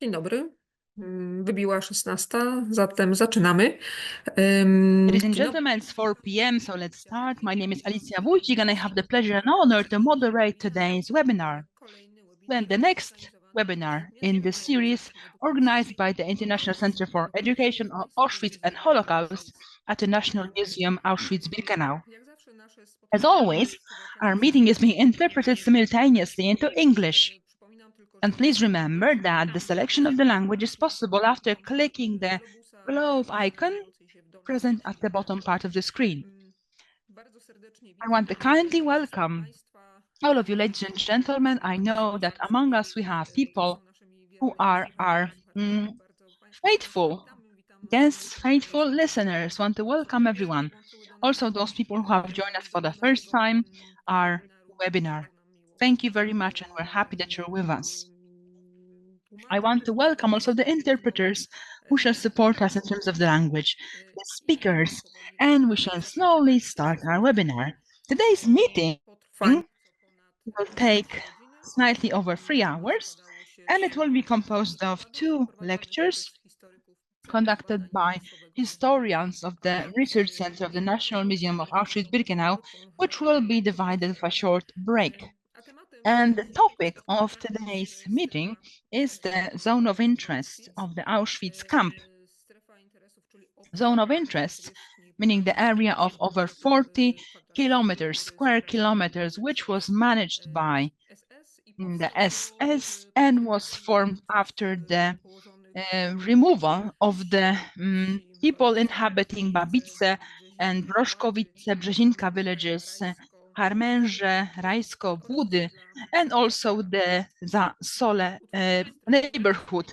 Dzień dobry. Wybiła 16, zatem zaczynamy. Ladies and gentlemen, it's 4 p.m., so let's start. My name is Alicia Wójcik, and I have the pleasure and honor to moderate today's webinar. Then the next webinar in the series organized by the International Center for Education of Auschwitz and Holocaust at the National Museum Auschwitz-Birkenau. As always, our meeting is being interpreted simultaneously into English. And please remember that the selection of the language is possible after clicking the globe icon present at the bottom part of the screen. I want to kindly welcome all of you, ladies and gentlemen. I know that among us we have people who are our faithful guests, faithful listeners. Want to welcome everyone. Also those people who have joined us for the first time, our webinar. Thank you very much, and we're happy that you're with us. I want to welcome also the interpreters who shall support us in terms of the language, the speakers, and we shall slowly start our webinar. Today's meeting will take slightly over 3 hours, and it will be composed of 2 lectures conducted by historians of the Research Center of the National Museum of Auschwitz-Birkenau, which will be divided with a short break. And the topic of today's meeting is the zone of interest of the Auschwitz camp. Zone of interest, meaning the area of over 40 square kilometers, which was managed by the SS and was formed after the removal of the people inhabiting Babice and Broszkowice, Brzezinka villages, Harmęże, Rajsko, Budy, and also the Zasole neighborhood.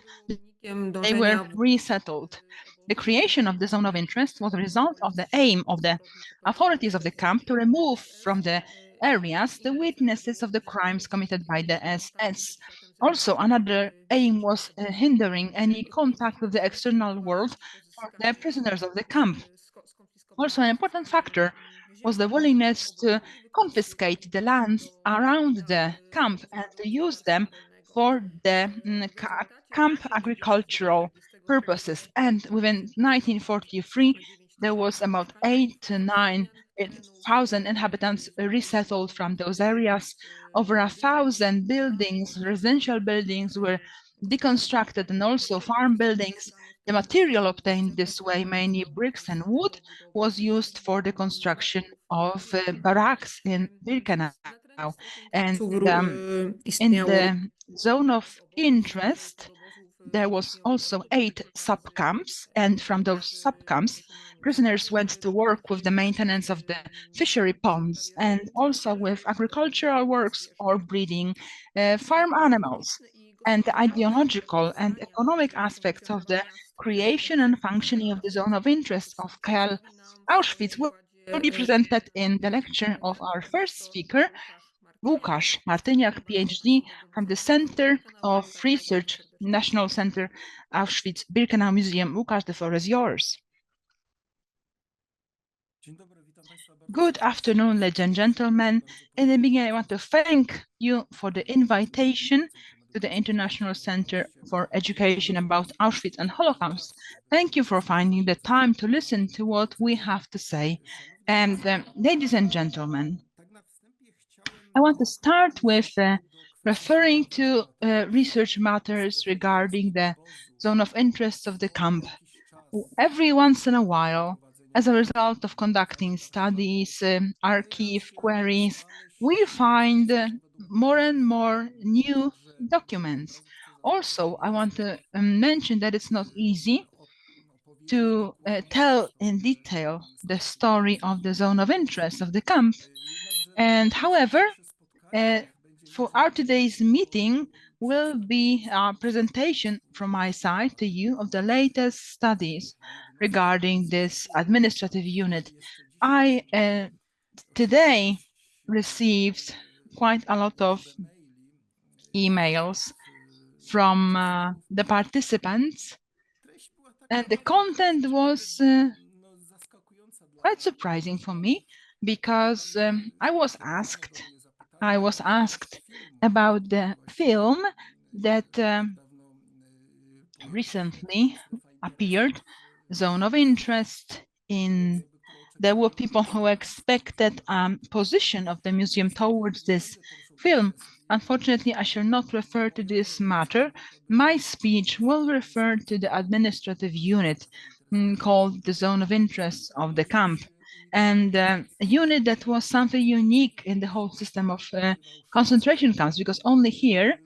They were resettled. The creation of the zone of interest was a result of the aim of the authorities of the camp to remove from the areas the witnesses of the crimes committed by the SS. Also, another aim was hindering any contact with the external world for the prisoners of the camp. Also, an important factor was the willingness to confiscate the lands around the camp and to use them for the camp agricultural purposes. And within 1943, there was about 8,000 to 9,000 inhabitants resettled from those areas. Over 1,000 buildings, residential buildings, were deconstructed, and also farm buildings. The material obtained this way, mainly bricks and wood, was used for the construction of barracks in Birkenau. And in the zone of interest, there was also 8 subcamps, and from those subcamps, prisoners went to work with the maintenance of the fishery ponds and also with agricultural works or breeding farm animals. And the ideological and economic aspects of the creation and functioning of the zone of interest of KL Auschwitz will be presented in the lecture of our first speaker, Łukasz Martyniak, PhD, from the Center of Research, National Center Auschwitz-Birkenau Museum. Łukasz, the floor is yours. Good afternoon, ladies and gentlemen. In the beginning, I want to thank you for the invitation to the International Center for Education about Auschwitz and Holocaust. Thank you for finding the time to listen to what we have to say. And ladies and gentlemen, I want to start with referring to research matters regarding the zone of interest of the camp. Every once in a while, as a result of conducting studies, archive queries, we find more and more new documents. Also, I want to mention that it's not easy to tell in detail the story of the zone of interest of the camp. And however, for our today's meeting will be a presentation from my side to you of the latest studies regarding this administrative unit. I today received quite a lot of emails from the participants, and the content was quite surprising for me because I was asked about the film that recently appeared, Zone of Interest. There were people who expected position of the museum towards this film. Unfortunately, I shall not refer to this matter. My speech will refer to the administrative unit called the Zone of Interest of the camp, and a unit that was something unique in the whole system of concentration camps, because only here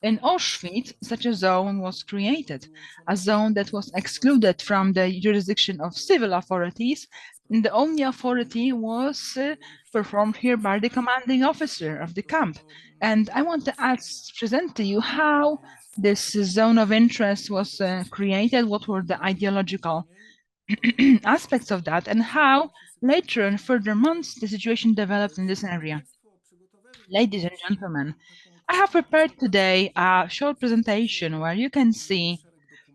in Auschwitz, such a zone was created, a zone that was excluded from the jurisdiction of civil authorities. And the only authority was performed here by the commanding officer of the camp. And I want to present to you how this zone of interest was created, what were the ideological aspects of that, and how later in further months the situation developed in this area. Ladies and gentlemen, I have prepared today a short presentation where you can see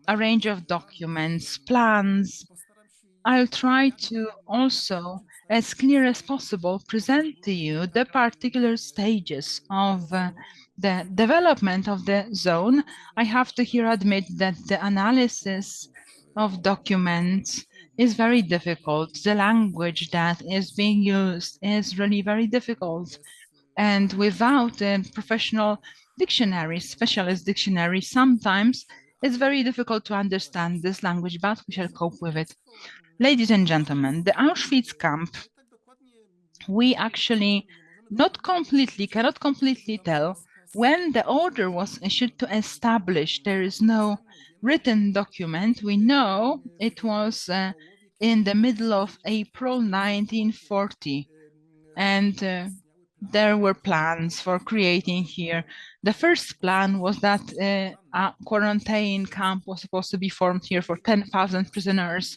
a range of documents, plans. I'll try to also, as clear as possible, present to you the particular stages of the development of the zone. I have to here admit that the analysis of documents is very difficult. The language that is being used is really very difficult. And without a professional dictionary, specialist dictionary, sometimes it's very difficult to understand this language, but we shall cope with it. Ladies and gentlemen, the Auschwitz camp, we actually cannot completely tell when the order was issued to establish. There is no written document. We know it was in the middle of April 1940, and there were plans for creating here. The first plan was that a quarantine camp was supposed to be formed here for 10,000 prisoners,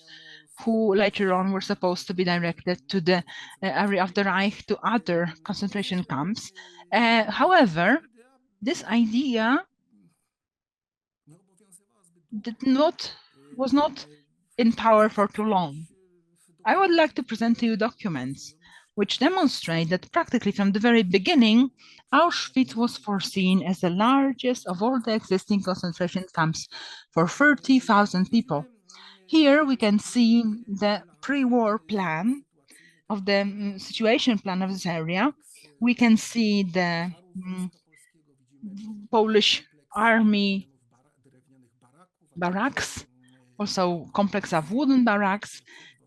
who later on were supposed to be directed to the area of the Reich, to other concentration camps. However, this idea was not in power for too long. I would like to present to you documents which demonstrate that practically from the very beginning, Auschwitz was foreseen as the largest of all the existing concentration camps for 30,000 people. Here we can see the pre-war plan of the situation plan of this area. We can see the Polish army barracks, also complex of wooden barracks,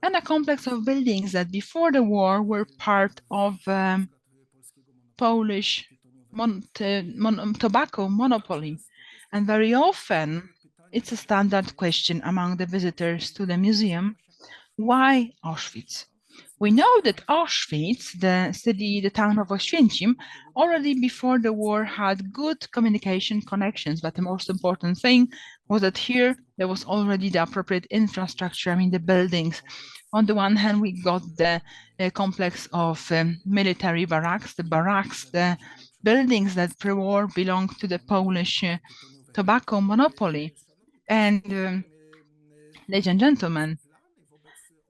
and a complex of buildings that before the war were part of Polish tobacco monopoly. And very often it's a standard question among the visitors to the museum: why Auschwitz? We know that Auschwitz, the town of Oświęcim, already before the war had good communication connections, but the most important thing was that here there was already the appropriate infrastructure, I mean the buildings. On the one hand, we got the complex of military barracks, the buildings that pre-war belonged to the Polish tobacco monopoly. And ladies and gentlemen,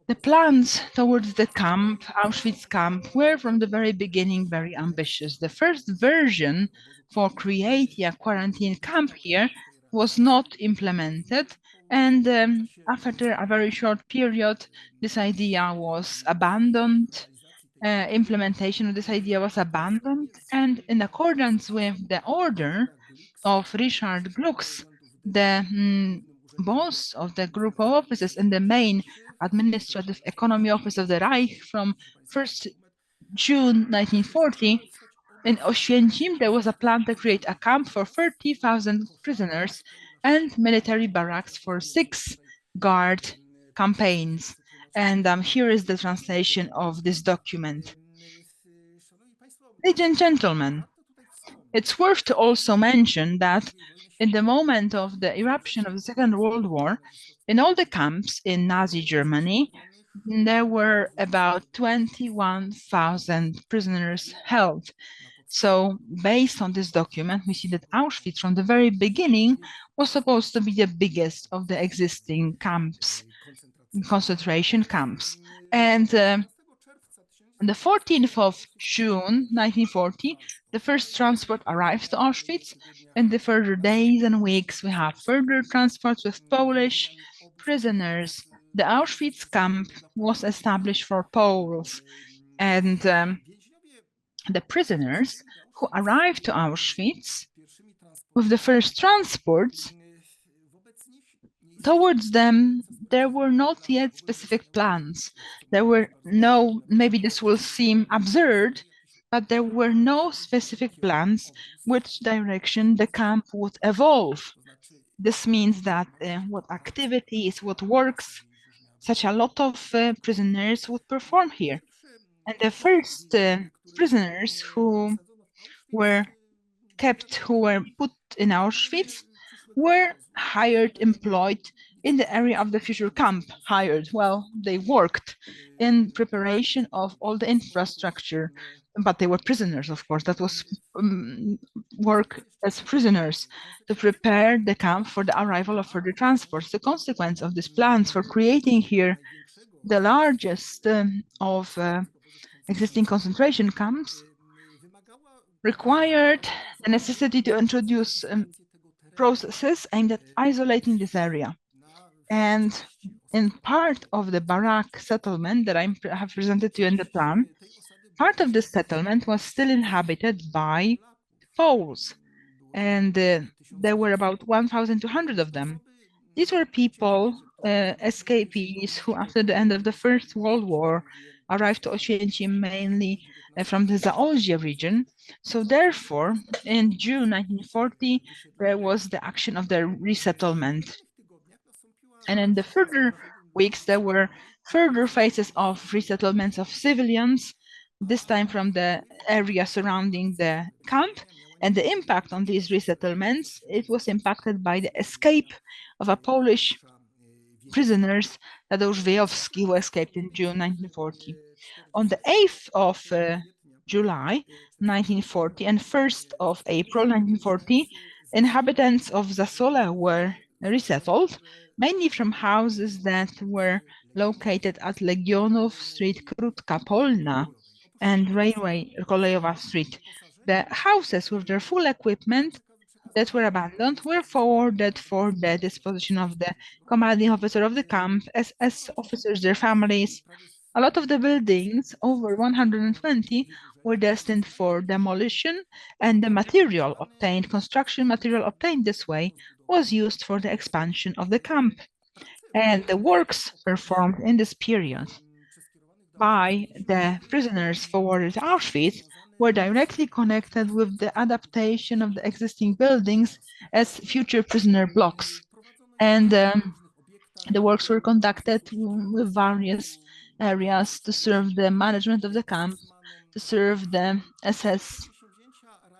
the plans towards the camp, Auschwitz camp, were from the very beginning very ambitious. The first version for creating a quarantine camp here was not implemented, and after a very short period, this idea was abandoned. Implementation of this idea was abandoned, and in accordance with the order of Richard Glucks, the boss of the group of officers and the main administrative economy office of the Reich from 1st June 1940, in Oświęcim, there was a plan to create a camp for 30,000 prisoners and military barracks for 6 guard campaigns. And here is the translation of this document. Ladies and gentlemen, it's worth to also mention that in the moment of the eruption of the Second World War, in all the camps in Nazi Germany, there were about 21,000 prisoners held. So based on this document, we see that Auschwitz from the very beginning was supposed to be the biggest of the existing camps, concentration camps. And On the 14th of June 1940, the first transport arrives to Auschwitz, and the further days and weeks we have further transports with Polish prisoners. The Auschwitz camp was established for Poles, and the prisoners who arrived to Auschwitz with the first transports, towards them, there were not yet specific plans. There were no, maybe this will seem absurd, but there were no specific plans which direction the camp would evolve. This means that what activities, what works, such a lot of prisoners would perform here. And the first prisoners who were kept, who were put in Auschwitz, were hired, employed in the area of the future camp. Hired, well, they worked in preparation of all the infrastructure, but they were prisoners, of course. That was work as prisoners to prepare the camp for the arrival of further transports. The consequence of these plans for creating here the largest of existing concentration camps required the necessity to introduce processes aimed at isolating this area. And in part of the barrack settlement that I have presented to you in the plan, part of this settlement was still inhabited by Poles, and there were about 1,200 of them. These were people, escapees, who after the end of the First World War arrived to Oświęcim mainly from the Zaolzie region. So therefore, in June 1940, there was the action of the resettlement. And in the further weeks, there were further phases of resettlements of civilians, this time from the area surrounding the camp. And the impact on these resettlements, it was impacted by the escape of a Polish prisoners, Tadeusz Wiejowski, who escaped in June 1940. On the 8th of July 1940 and 1st of April 1940, inhabitants of Zasole were resettled, mainly from houses that were located at Legionów Street, Krótka Polna, and Railway Kolejowa Street. The houses with their full equipment that were abandoned were forwarded for the disposition of the commanding officer of the camp, SS officers, their families. A lot of the buildings, over 120, were destined for demolition, and the material obtained, construction material obtained this way, was used for the expansion of the camp. And the works performed in this period by the prisoners forwarded to Auschwitz were directly connected with the adaptation of the existing buildings as future prisoner blocks. And the works were conducted with various areas to serve the management of the camp, to serve the SS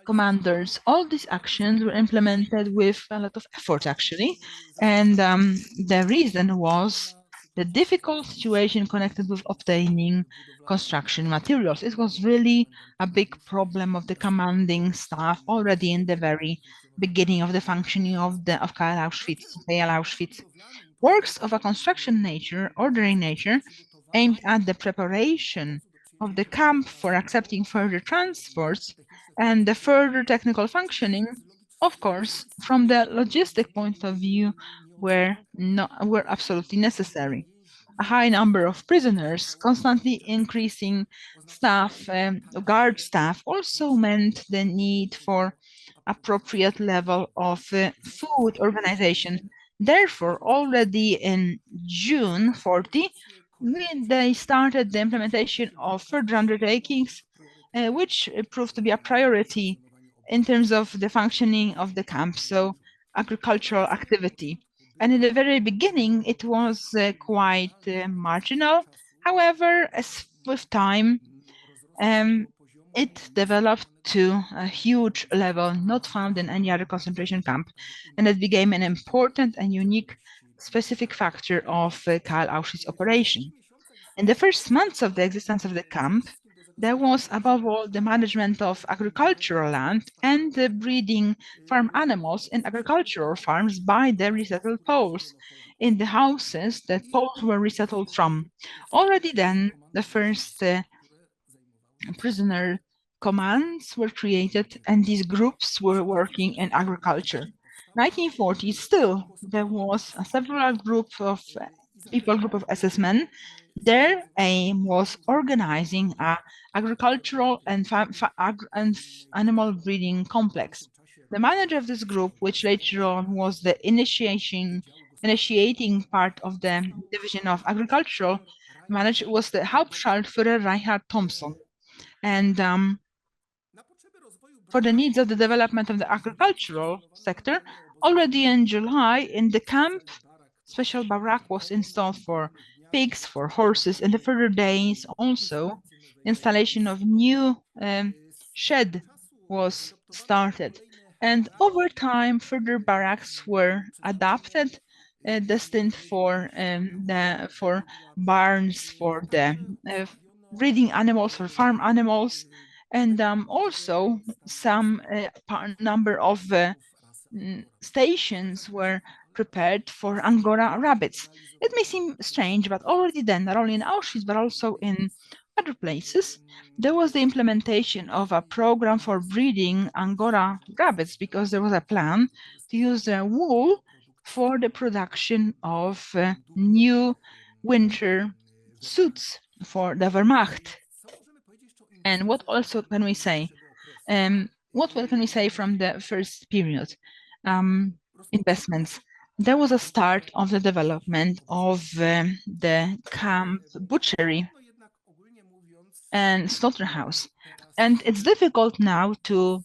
commanders. All these actions were implemented with a lot of effort, actually. And the reason was the difficult situation connected with obtaining construction materials. It was really a big problem of the commanding staff already in the very beginning of the functioning of KL Auschwitz. Works of a construction nature, ordinary nature, aimed at the preparation of the camp for accepting further transports and the further technical functioning, of course, from the logistic point of view, were absolutely necessary. A high number of prisoners, constantly increasing staff, guard staff, also meant the need for appropriate level of food organization. Therefore, already in June 40, they started the implementation of further undertakings, which proved to be a priority in terms of the functioning of the camp, so agricultural activity. And in the very beginning, it was quite marginal. However, as with time, it developed to a huge level not found in any other concentration camp, and it became an important and unique specific factor of KL Auschwitz operation. In the first months of the existence of the camp, there was above all the management of agricultural land and the breeding farm animals in agricultural farms by the resettled Poles in the houses that Poles were resettled from. Already then, the first prisoner commands were created, and these groups were working in agriculture. 1940, still, there was a several group of group of SS men. Their aim was organizing a agricultural and animal breeding complex. The manager of this group, which later on was the initiating part of the division of agricultural manager, was the Hauptschaltführer Reinhard Thompson. And for the needs of the development of the agricultural sector, already in July, in the camp, special barrack was installed for pigs, for horses. In the further days, also, installation of new shed was started. And over time, further barracks were adapted, destined for barns, for the breeding animals, for farm animals, and also some number of stations were prepared for Angora rabbits. It may seem strange, but already then, not only in Auschwitz, but also in other places, there was the implementation of a program for breeding Angora rabbits, because there was a plan to use their wool for the production of new winter suits for the Wehrmacht. And what also can we say? What can we say from the first period? Investments. There was a start of the development of the camp butchery and slaughterhouse. And it's difficult now to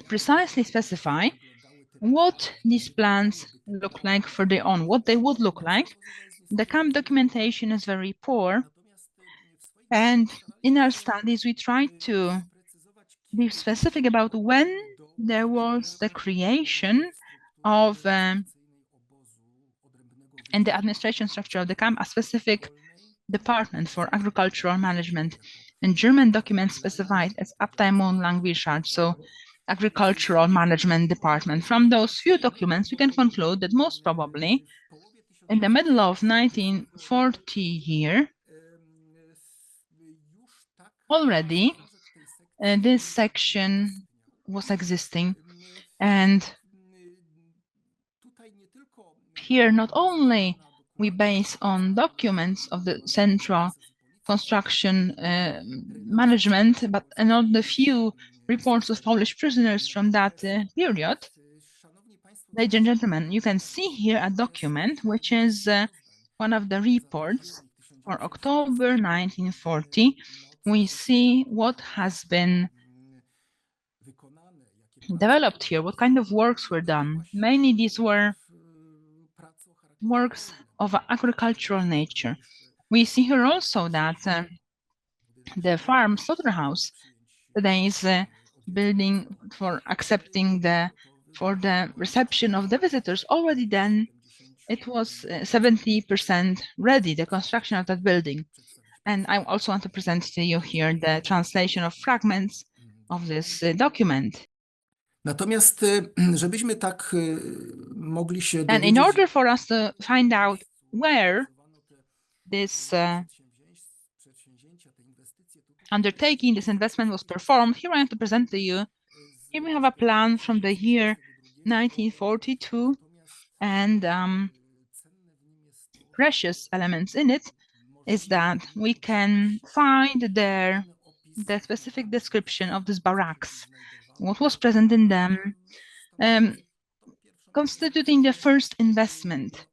precisely specify what these plans look like further on, what they would look like. The camp documentation is very poor. And in our studies, we tried to be specific about when there was the creation of, in the administration structure of the camp, a specific department for agricultural management. And German documents specified as Abteilung Landwirtschaft, so agricultural management department. From those few documents, we can conclude that most probably in the middle of 1940 year, already this section was existing. And here, not only we base on documents of the central construction management, but on the few reports of Polish prisoners from that period. Ladies and gentlemen, you can see here a document which is one of the reports for October 1940. We see what has been developed here, what kind of works were done. Mainly these were works of agricultural nature. We see here also that the farm slaughterhouse today is building for accepting for the reception of the visitors. Already then it was 70% ready, the construction of that building. And I also want to present to you here the translation of fragments of this document. Natomiast, żebyśmy tak mogli się And in order for us to find out where this undertaking, this investment was performed, here I have to present to you, here we have a plan from the year 1942, and precious elements in it is that we can find there the specific description of these barracks, what was present in them, constituting the first investment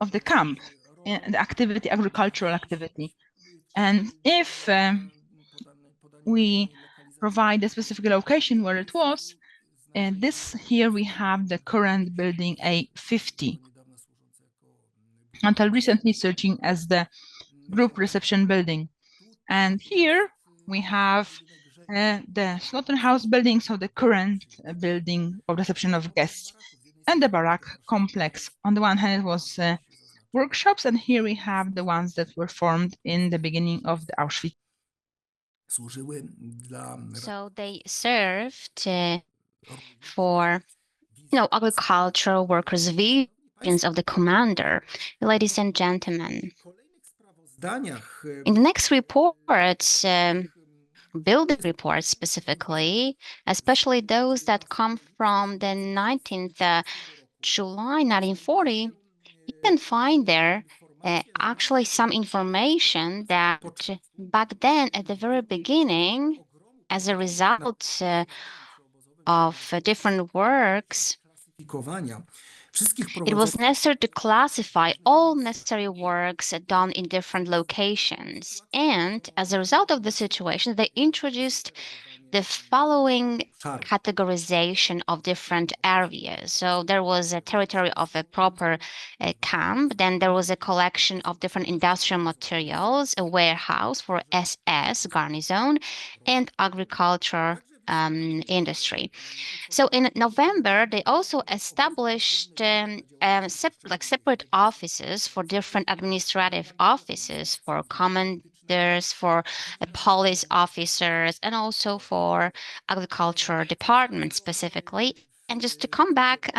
of the camp, the activity, agricultural activity. And if we provide a specific location where it was, and this here we have the current building A50, until recently searching as the group reception building. And here we have the slaughterhouse building, so the current building of reception of guests, and the barrack complex. On the one hand, it was workshops, and here we have the ones that were formed in the beginning of the Auschwitz. So they served for, agricultural workers' visions of the commander. Ladies and gentlemen, In the next reports, building reports specifically, especially those that come from the 19th July 1940, you can find there actually some information that back then, at the very beginning, as a result of different works, it was necessary to classify all necessary works done in different locations. And as a result of the situation, they introduced the following categorization of different areas. So there was a territory of a proper camp, then there was a collection of different industrial materials, a warehouse for SS garrison, and agriculture industry. So in November, they also established separate offices for different administrative offices, for commanders, for police officers, and also for agriculture department specifically. And just to come back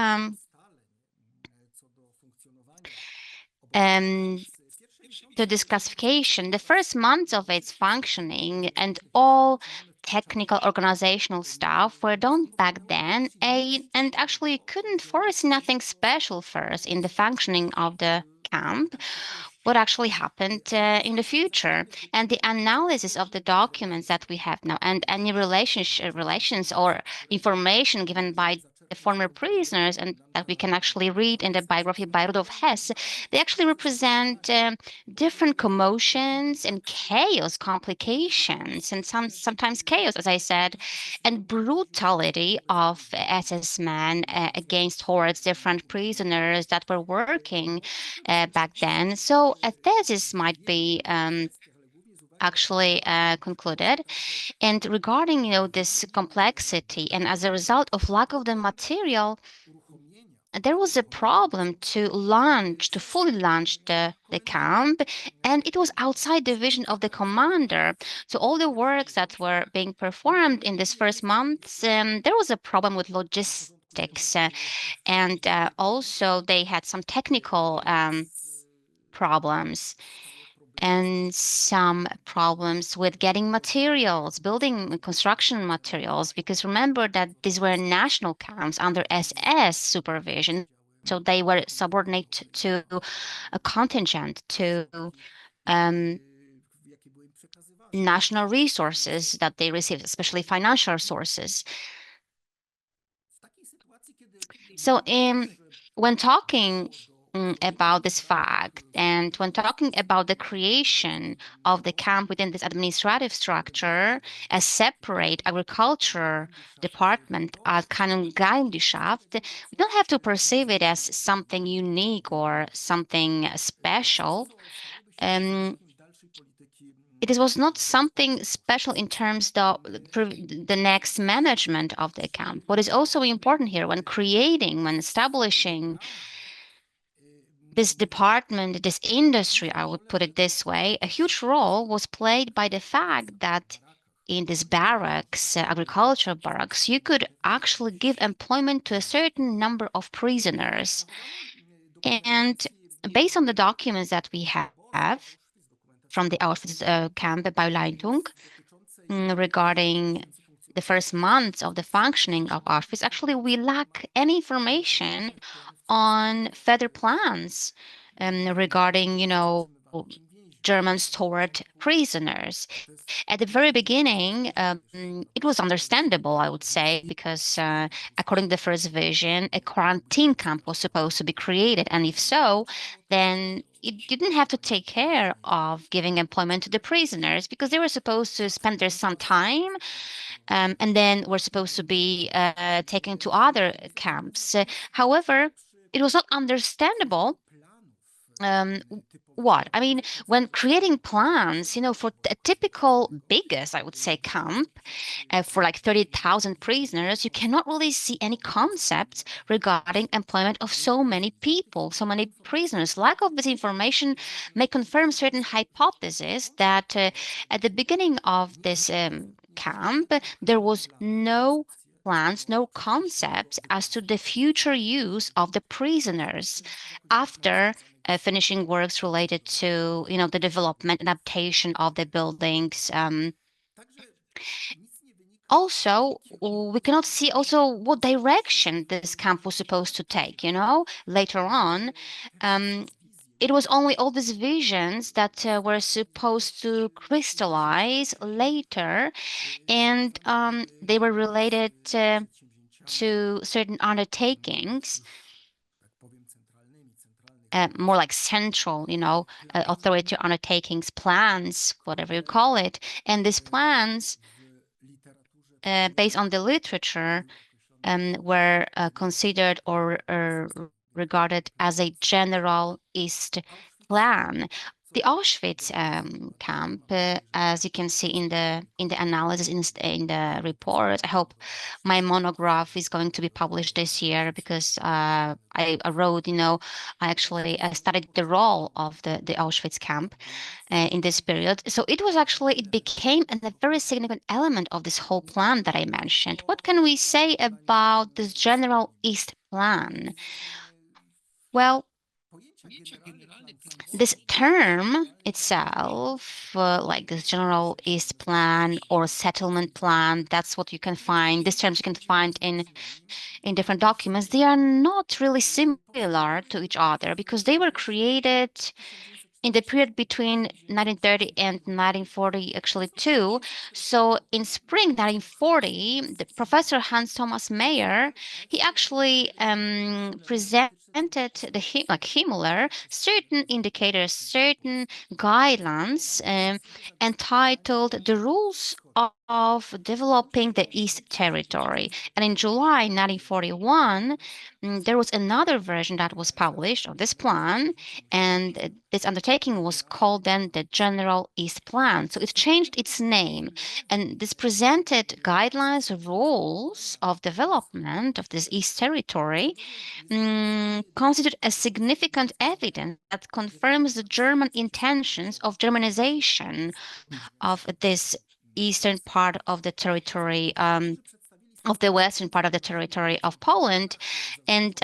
to this classification, the first months of its functioning and all technical organizational stuff were done back then, and actually couldn't foresee nothing special first in the functioning of the camp, what actually happened in the future. And the analysis of the documents that we have now and any relations or information given by the former prisoners and that we can actually read in the biography by Rudolf Hess, they actually represent different commotions and chaos, complications, and sometimes chaos, as I said, and brutality of SS men against towards different prisoners that were working back then. So a thesis might be actually concluded. And regarding, this complexity, and as a result of lack of the material, there was a problem to fully launch the camp, and it was outside the vision of the commander. So all the works that were being performed in this first months, there was a problem with logistics, and also they had some technical problems and some problems with getting materials, building construction materials, because remember that these were national camps under SS supervision. So they were subordinate to a contingent, to national resources that they received, especially financial sources. So when talking about this fact, and when talking about the creation of the camp within this administrative structure, a separate agriculture department, Kanongeheimdienstschaft, we don't have to perceive it as something unique or something special. It was not something special in terms of the next management of the camp. What is also important here when establishing this department, this industry, I would put it this way, a huge role was played by the fact that in this barracks, agricultural barracks, you could actually give employment to a certain number of prisoners. And based on the documents that we have from the Auschwitz camp Bauleitung regarding the first months of the functioning of Auschwitz, actually we lack any information on further plans regarding, Germans toward prisoners. At the very beginning, it was understandable, I would say, because according to the first vision, a quarantine camp was supposed to be created. And if so, then it didn't have to take care of giving employment to the prisoners because they were supposed to spend there some time and then were supposed to be taken to other camps. However, it was not understandable when creating plans, for a typical biggest, I would say, camp for like 30,000 prisoners, you cannot really see any concepts regarding employment of so many people, so many prisoners. Lack of this information may confirm certain hypotheses that at the beginning of this camp, there was no plans, no concepts as to the future use of the prisoners after finishing works related to, the development, adaptation of the buildings. Also, we cannot see also what direction this camp was supposed to take, later on. It was only all these visions that were supposed to crystallize later, and they were related to certain undertakings, more like central, authority undertakings, plans, whatever you call it. And these plans, based on the literature, were considered or regarded as a generalist plan. The Auschwitz camp, as you can see in the analysis in the report. I hope my monograph is going to be published this year, because I wrote, I actually studied the role of the Auschwitz camp in this period. So it became a very significant element of this whole plan that I mentioned. What can we say about this general East plan? Well, this term itself, like this general East plan or settlement plan, that's what you can find. These terms you can find in different documents. They are not really similar to each other, because they were created in the period between 1930 and 1940, actually too. So in spring 1940, the Professor Hans Thomas Mayer, he actually presented like Himmler, certain indicators, certain guidelines entitled "The Rules of Developing the East Territory." And in July 1941, there was another version that was published of this plan, and this undertaking was called then the General East Plan. So it changed its name, and this presented guidelines, rules of development of this East Territory, considered as significant evidence that confirms the German intentions of Germanization of this eastern part of the territory, of the western part of the territory of Poland. And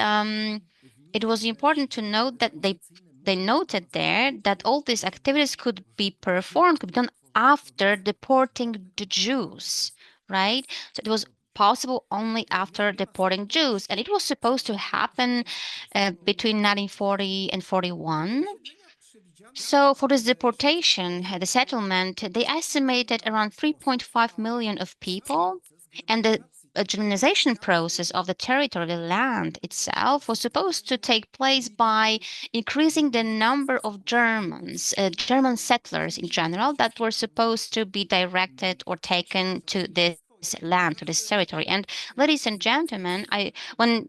it was important to note that they noted there that all these activities could be done after deporting the Jews, right? So it was possible only after deporting Jews, and it was supposed to happen between 1940 and 41. So for this deportation, the settlement, they estimated around 3.5 million of people, and the Germanization process of the territory, the land itself, was supposed to take place by increasing the number of Germans, German settlers in general, that were supposed to be directed or taken to this land, to this territory. And ladies and gentlemen, when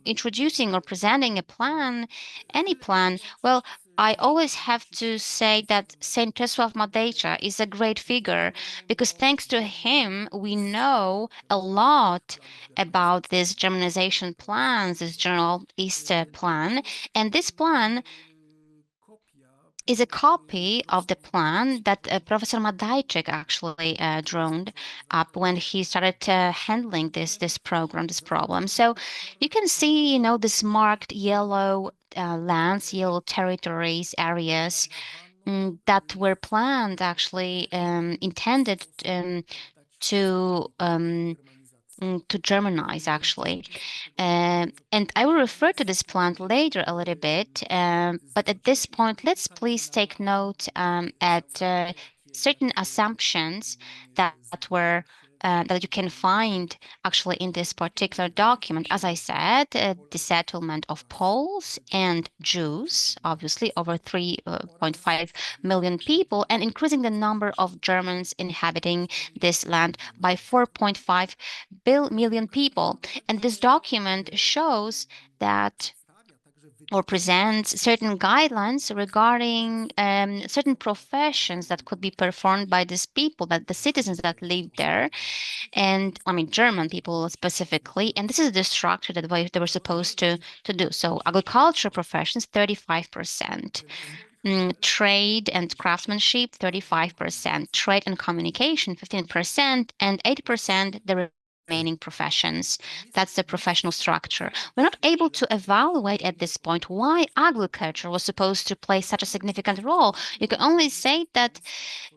introducing or presenting a plan, any plan, well, I always have to say that Saint Czesław Madejcha is a great figure, because thanks to him, we know a lot about these Germanization plans, this General East plan. And this plan is a copy of the plan that Professor Madejczyk actually drawn up when he started handling this problem. So you can see, this marked yellow lands, yellow territories, areas that were planned, actually intended to Germanize, actually. And I will refer to this plan later a little bit, but at this point, let's please take note at certain assumptions that were that you can find actually in this particular document. As I said, the settlement of Poles and Jews, obviously over 3.5 million people, and increasing the number of Germans inhabiting this land by 4.5 million people. And this document shows that, or presents certain guidelines regarding certain professions that could be performed by these people, that the citizens that live there, and I mean German people specifically. And this is the structure that they were supposed to do. So agriculture professions, 35%. Trade and craftsmanship, 35%. Trade and communication, 15%, and 80% the remaining professions. That's the professional structure. We're not able to evaluate at this point why agriculture was supposed to play such a significant role. You can only say that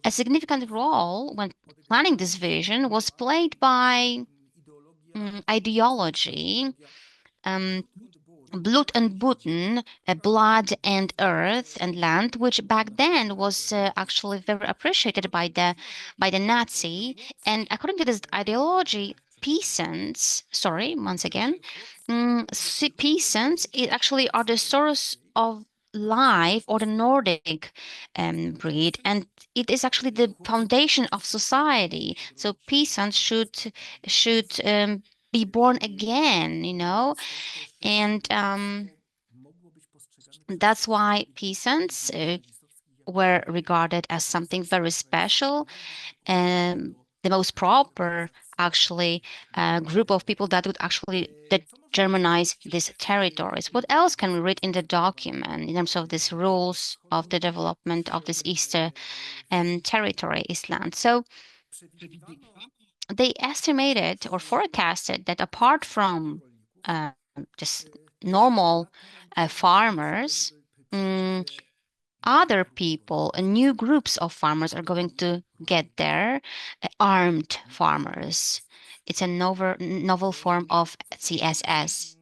a significant role when planning this vision was played by ideology, Blut and Boden, blood and earth and land, which back then was actually very appreciated by the Nazi. And according to this ideology, peasants, sorry, once again, peasants actually are the source of life, or the Nordic breed, and it is actually the foundation of society. So peasants should be born again, and that's why peasants were regarded as something very special, and the most proper, actually, group of people that would actually Germanize these territories. What else can we read in the document in terms of these rules of the development of this Eastern territory, Eastland? So they estimated or forecasted that apart from just normal farmers, other people and new groups of farmers are going to get there, armed farmers. It's a novel form of CSS.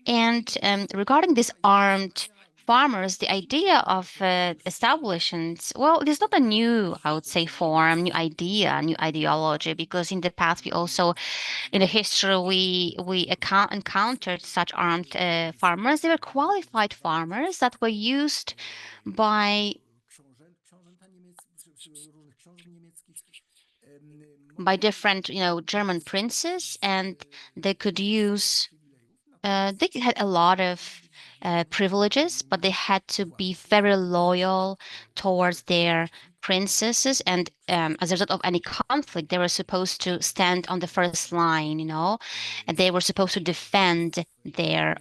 And regarding these armed farmers, the idea of establishing, well, it is not a new, I would say, form, new idea, new ideology, because in the past we also, in the history, we encountered such armed farmers. They were qualified farmers that were used by different, German princes, and they could use. They had a lot of privileges, but they had to be very loyal towards their princesses. And as a result of any conflict, they were supposed to stand on the first line, and they were supposed to defend their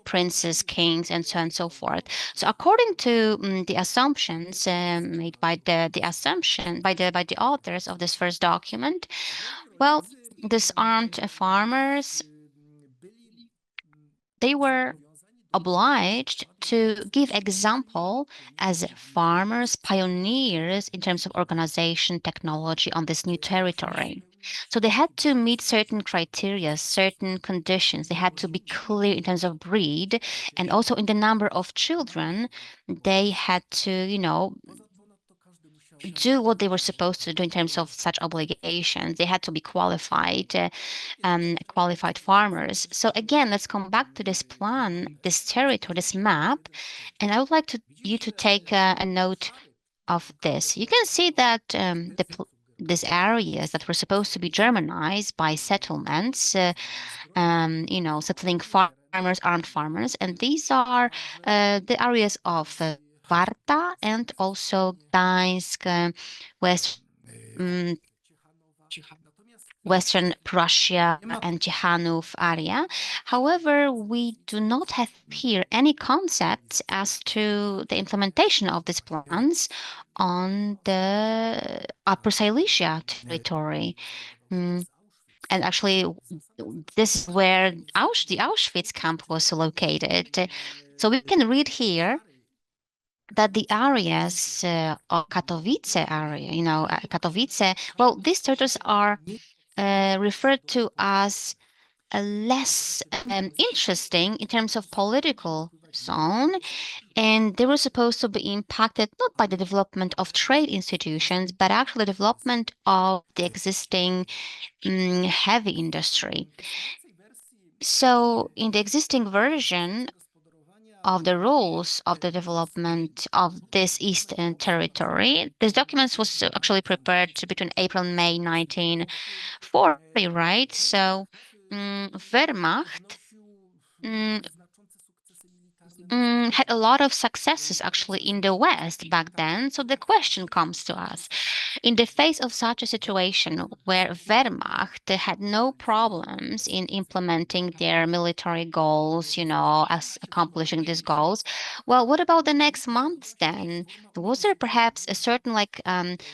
princes, kings, and so on and so forth. So according to the assumptions made by the authors of this first document, well, these armed farmers, they were obliged to give example as farmers, pioneers in terms of organization, technology on this new territory. So they had to meet certain criteria, certain conditions. They had to be clear in terms of breed, and also in the number of children. They had to, do what they were supposed to do in terms of such obligations. They had to be qualified farmers. So again, let's come back to this plan, this territory, this map, and I would like you to take a note of this. You can see that these areas that were supposed to be Germanized by settlements, settling farmers, armed farmers, and these are the areas of Warta and also Gdańsk, Western Prussia and Ciechanów area. However, we do not have here any concepts as to the implementation of these plans on the Upper Silesia territory. And actually, this is where the Auschwitz camp was located. So we can read here that the areas of Katowice area, Katowice, well, these territories are referred to as less interesting in terms of political zone, and they were supposed to be impacted not by the development of trade institutions, but actually the development of the existing heavy industry. So in the existing version of the rules of the development of this Eastern territory, this document was actually prepared between April and May 1940, right? So Wehrmacht had a lot of successes actually in the West back then. So the question comes to us, in the face of such a situation where Wehrmacht had no problems in implementing their military goals, as accomplishing these goals, well, what about the next months then? Was there perhaps a certain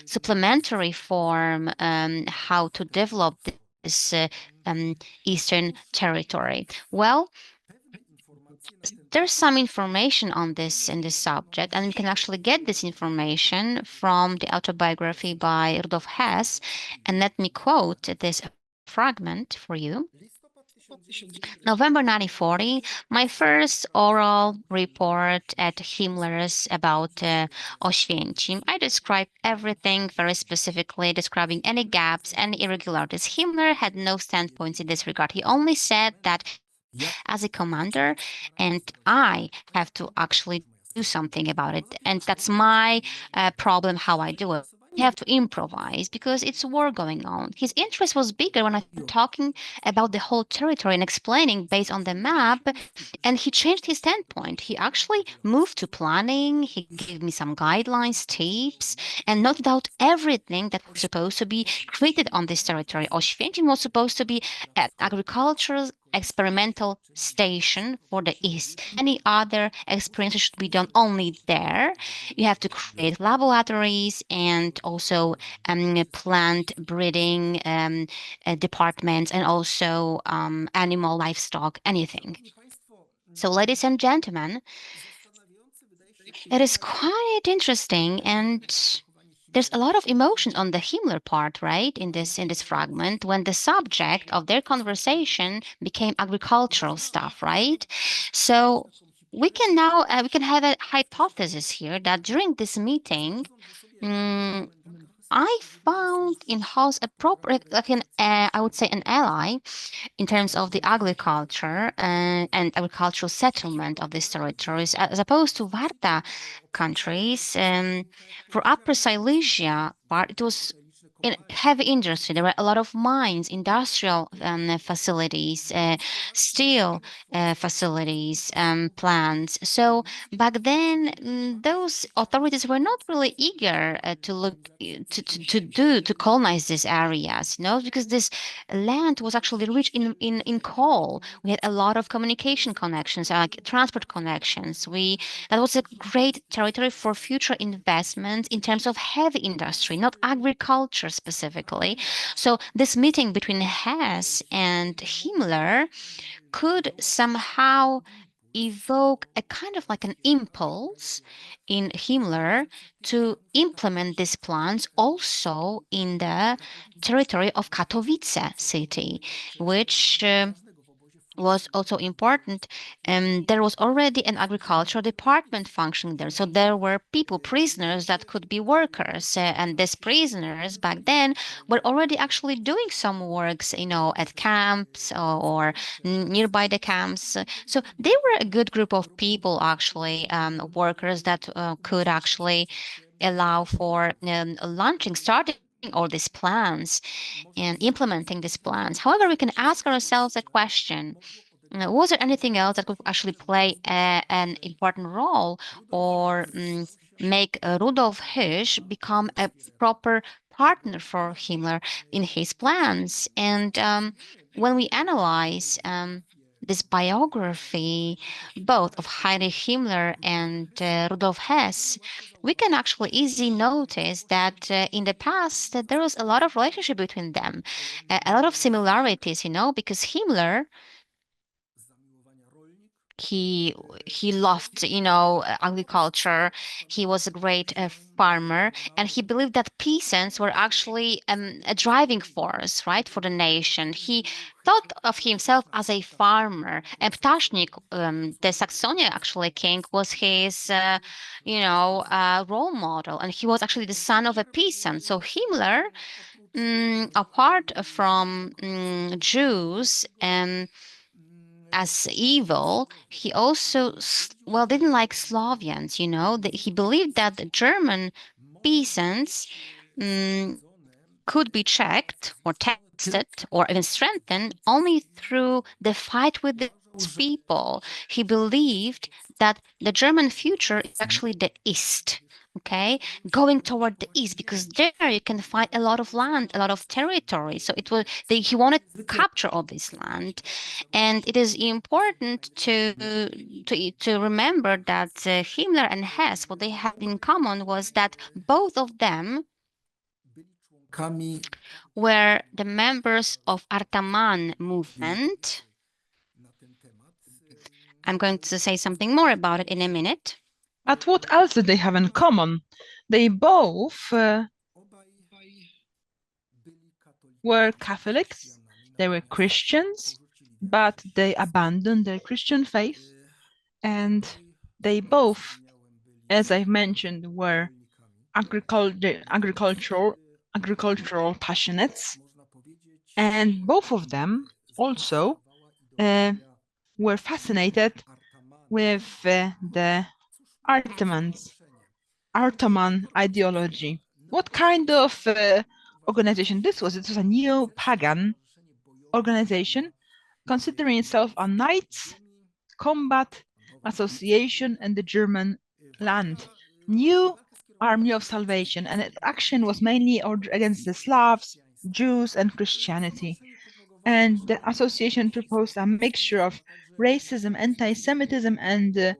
supplementary form how to develop this Eastern Territory. Well, there's some information on this in this subject, and we can actually get this information from the autobiography by Rudolf Hess. And let me quote this fragment for you. November 1940, my first oral report at Himmler's about Oświęcim. I described everything very specifically, describing any gaps, any irregularities. Himmler had no standpoints in this regard. He only said that as a commander, and I have to actually do something about it. And that's my problem, how I do it. I have to improvise because it's war going on. His interest was bigger when I was talking about the whole territory and explaining based on the map, and he changed his standpoint. He actually moved to planning. He gave me some guidelines, tips, and noted out everything that was supposed to be created on this territory. Oświęcim was supposed to be an agricultural experimental station for the East. Any other experiences should be done only there. You have to create laboratories and also plant breeding departments, and also animal, livestock, anything. So, ladies and gentlemen, it is quite interesting, and there's a lot of emotion on the Himmler part, right? In this fragment, when the subject of their conversation became agricultural stuff, right? So we can now we can have a hypothesis here that during this meeting, I found in Hall's a proper, like I would say, an ally in terms of the agriculture and agricultural settlement of these territories, as opposed to Warta countries. For Upper Silesia part, it was in heavy industry. There were a lot of mines, industrial facilities, steel facilities, plants. So back then, those authorities were not really eager to look to colonize these areas, because this land was actually rich in coal. We had a lot of communication connections, transport connections. That was a great territory for future investments in terms of heavy industry, not agriculture specifically. So this meeting between Hess and Himmler could somehow evoke a kind of like an impulse in Himmler to implement these plans also in the territory of Katowice city, which was also important. There was already an agricultural department functioning there. So there were people, prisoners that could be workers. And these prisoners back then were already actually doing some works, at camps or nearby the camps. So they were a good group of people, actually, workers that could actually allow for starting all these plans and implementing these plans. However, we can ask ourselves a question. Was there anything else that could actually play an important role, or make Rudolf Hirsch become a proper partner for Himmler in his plans? And when we analyze this biography, both of Heinrich Himmler and Rudolf Hess, we can actually easily notice that in the past there was a lot of relationship between them, a lot of similarities, because Himmler, he loved agriculture. He was a great farmer, and he believed that peasants were actually a driving force, right, for the nation. He thought of himself as a farmer. And Ptasznik, the Saxonia actually king, was his role model, and he was actually the son of a peasant. So Himmler, apart from Jews as evil, he also didn't like Slavians. He believed that the German peasants could be checked or tested or even strengthened only through the fight with these people. He believed that the German future is actually the East. Okay, going toward the east, because there you can find a lot of land, a lot of territory. So he wanted to capture all this land, and it is important to remember that Himmler and Hess, what they had in common was that both of them where the members of Artaman movement, I'm going to say something more about it in a minute. But what else did they have in common? They both were Catholics, they were Christians, but they abandoned their Christian faith, and they both, as I've mentioned, were agricultural passionates, and both of them also were fascinated with the Artaman ideology. What kind of organization this was? It was a neo-pagan organization considering itself a Knights Combat Association in the German land, New Army of Salvation, and its action was mainly against the Slavs, Jews, and Christianity. And the association proposed a mixture of racism, anti-Semitism, and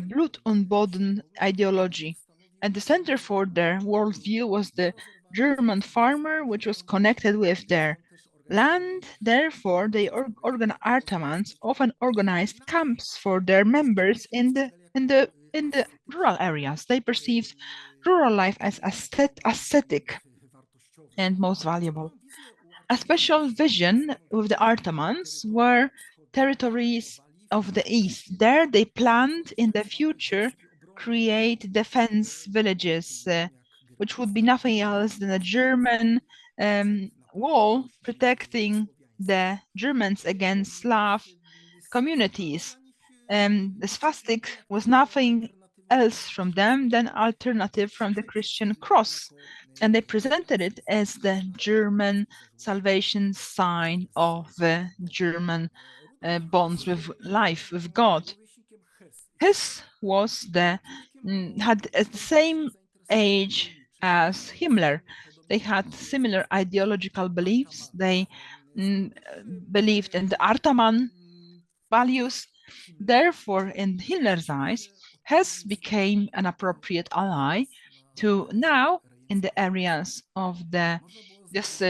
blood und Boden ideology. At the center for their worldview was the German farmer, which was connected with their land. Therefore, they Artamans often organized camps for their members in the rural areas. They perceived rural life as aesthetic and most valuable. A special vision with the Artamans were territories of the East. There they planned in the future create defense villages, which would be nothing else than a German wall protecting the Germans against Slav communities. The swastika was nothing else from them than alternative from the Christian cross, and they presented it as the German salvation sign of the German bonds with life, with God. His was had the same age as Himmler. They had similar ideological beliefs. They believed in the Artaman values. Therefore, in Himmler's eyes, Hess became an appropriate ally to now, in the areas of this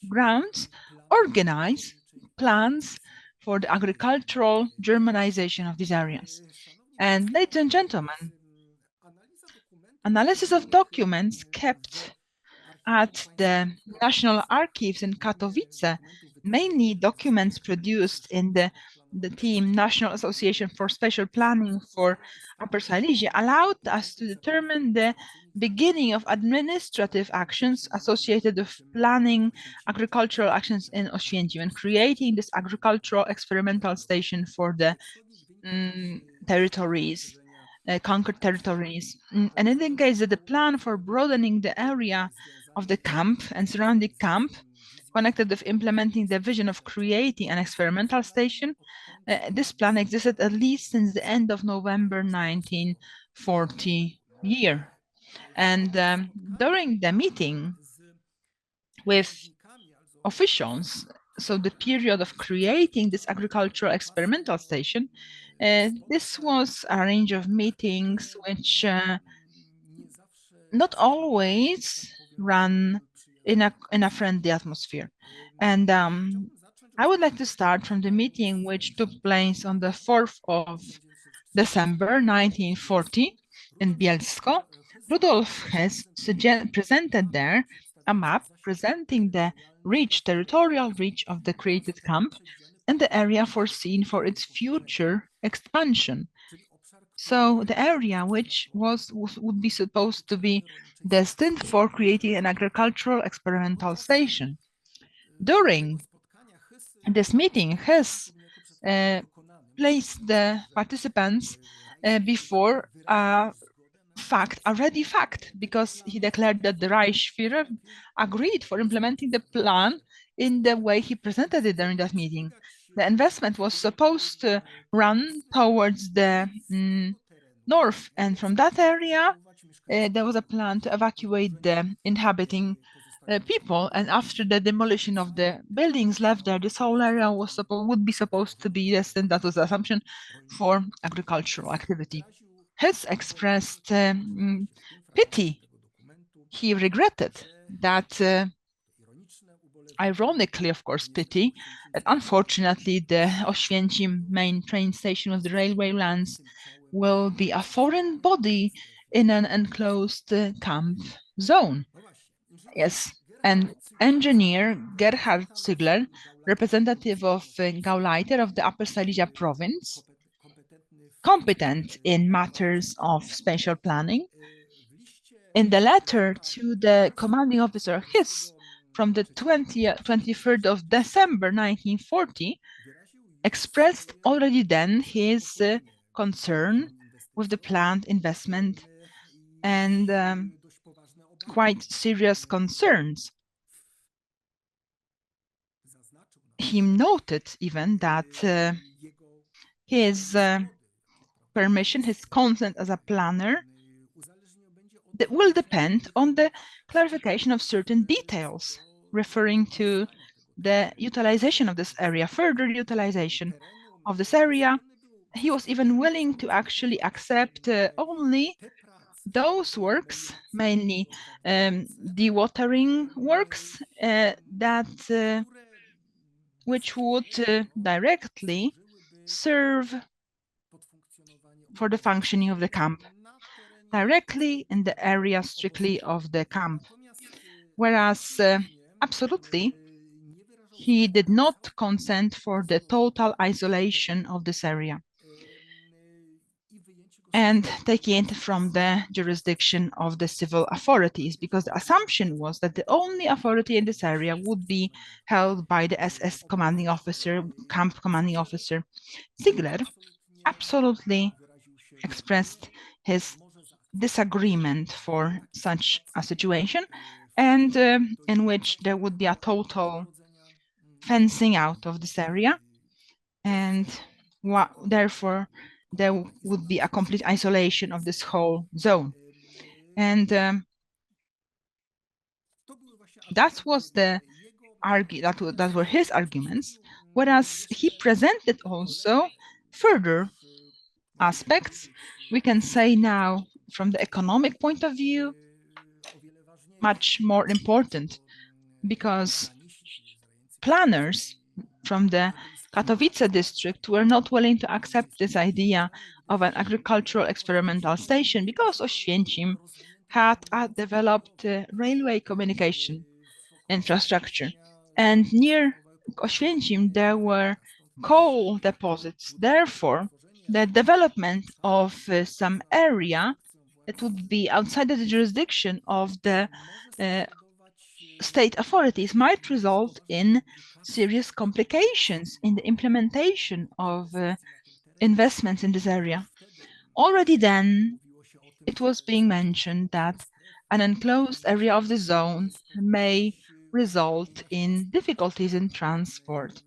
grounds, organize plans for the agricultural Germanization of these areas. And ladies and gentlemen, analysis of documents kept at the National Archives in Katowice, mainly documents produced in the team National Association for Special Planning for Upper Silesia, allowed us to determine the beginning of administrative actions associated with planning agricultural actions in Oświęcim and creating this agricultural experimental station for the territories, conquered territories. And it indicates that the plan for broadening the area of the camp and surrounding camp connected with implementing the vision of creating an experimental station. This plan existed at least since the end of November 1940 year. And during the meeting with officials, so the period of creating this agricultural experimental station, this was a range of meetings which not always ran in a friendly atmosphere. And I would like to start from the meeting which took place on the 4th of December 1940 in Bielsko. Rudolf Hess presented there a map presenting the territorial reach of the created camp and the area foreseen for its future expansion. So the area which would be supposed to be destined for creating an agricultural experimental station. During this meeting, Hess placed the participants before a ready fact, because he declared that the Reichsführer agreed for implementing the plan in the way he presented it during that meeting. The investment was supposed to run towards the north, and from that area, there was a plan to evacuate the inhabiting people. And after the demolition of the buildings left there, this whole area would be supposed to be destined, that was the assumption, for agricultural activity. Hess expressed pity. He regretted that ironically, of course, pity, that unfortunately the Oświęcim main train station with the railway lines will be a foreign body in an enclosed camp zone. Yes, and engineer Gerhard Ziegler, representative of Gauleiter of the Upper Silesia province, competent in matters of spatial planning, in the letter to the commanding officer Hiss from the 23rd of December 1940, expressed already then his concern with the planned investment and quite serious concerns. He noted even that his permission, his consent as a planner, that will depend on the clarification of certain details referring to the utilization of this area, further utilization of this area. He was even willing to actually accept only those works, mainly dewatering works, which would directly serve for the functioning of the camp, directly in the area strictly of the camp. Whereas absolutely, he did not consent for the total isolation of this area and taking it from the jurisdiction of the civil authorities, because the assumption was that the only authority in this area would be held by the SS commanding officer, camp commanding officer. Ziegler absolutely expressed his disagreement for such a situation, and in which there would be a total fencing out of this area, and therefore there would be a complete isolation of this whole zone. And that was the that were his arguments, whereas he presented also further aspects, we can say now from the economic point of view, much more important, because planners from the Katowice district were not willing to accept this idea of an agricultural experimental station because Oświęcim had a developed railway communication infrastructure. And near Oświęcim, there were coal deposits. Therefore, the development of some area that would be outside of the jurisdiction of the state authorities might result in serious complications in the implementation of investments in this area. Already then, it was being mentioned that an enclosed area of the zone may result in difficulties in transport.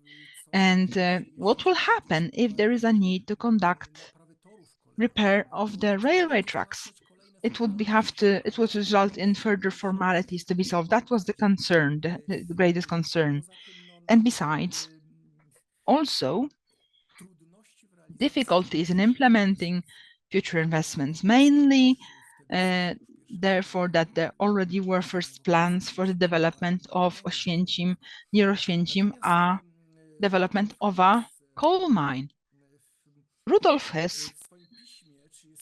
And what will happen if there is a need to conduct repair of the railway tracks? It would result in further formalities to be solved. That was the concern, the greatest concern. And besides, also difficulties in implementing future investments, mainly therefore that there already were first plans for the development of Oświęcim, near Oświęcim, a development of a coal mine. Rudolf Hess,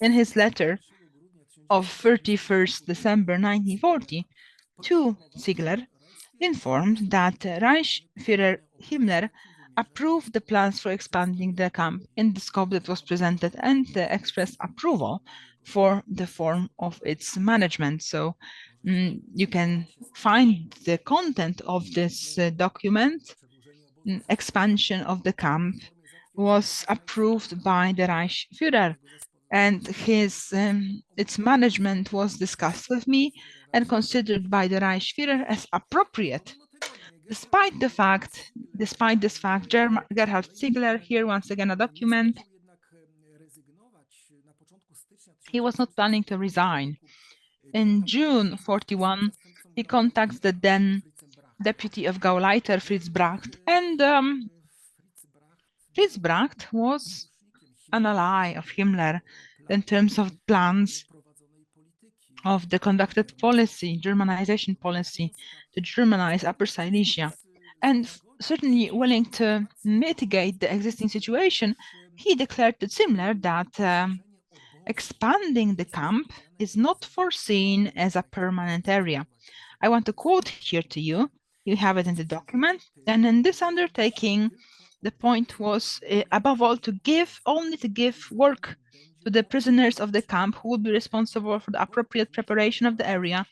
in his letter of 31st December 1940 to Ziegler, informed that Reichsführer Himmler approved the plans for expanding the camp in the scope that was presented and expressed approval for the form of its management. So you can find the content of this document. Expansion of the camp was approved by the Reichsführer, and its management was discussed with me and considered by the Reichsführer as appropriate. Despite this fact, Gerhard Ziegler, here once again a document, he was not planning to resign. In June 41, he contacts the then deputy of Gauleiter, Fritz Bracht, and Fritz Bracht was an ally of Himmler in terms of plans of the conducted policy, Germanization policy, to Germanize Upper Silesia, and certainly willing to mitigate the existing situation, he declared to Zimmler that expanding the camp is not foreseen as a permanent area. I want to quote here to you. You have it in the document. And in this undertaking, the point was, above all, to give work to the prisoners of the camp who would be responsible for the appropriate preparation of the area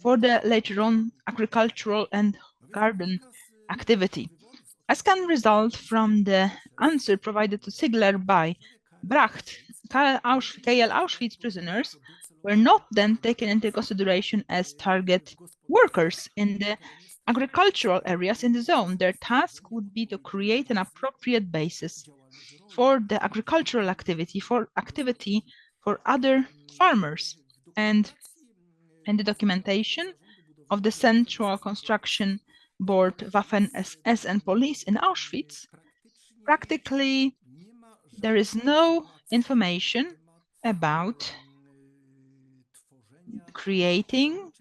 for the later on agricultural and garden activity. As can result from the answer provided to Ziegler by Bracht, KL Auschwitz prisoners were not then taken into consideration as target workers in the agricultural areas in the zone. Their task would be to create an appropriate basis for the agricultural activity for other farmers. And in the documentation of the Central Construction Board, Waffen SS and Police in Auschwitz, practically there is no information about creating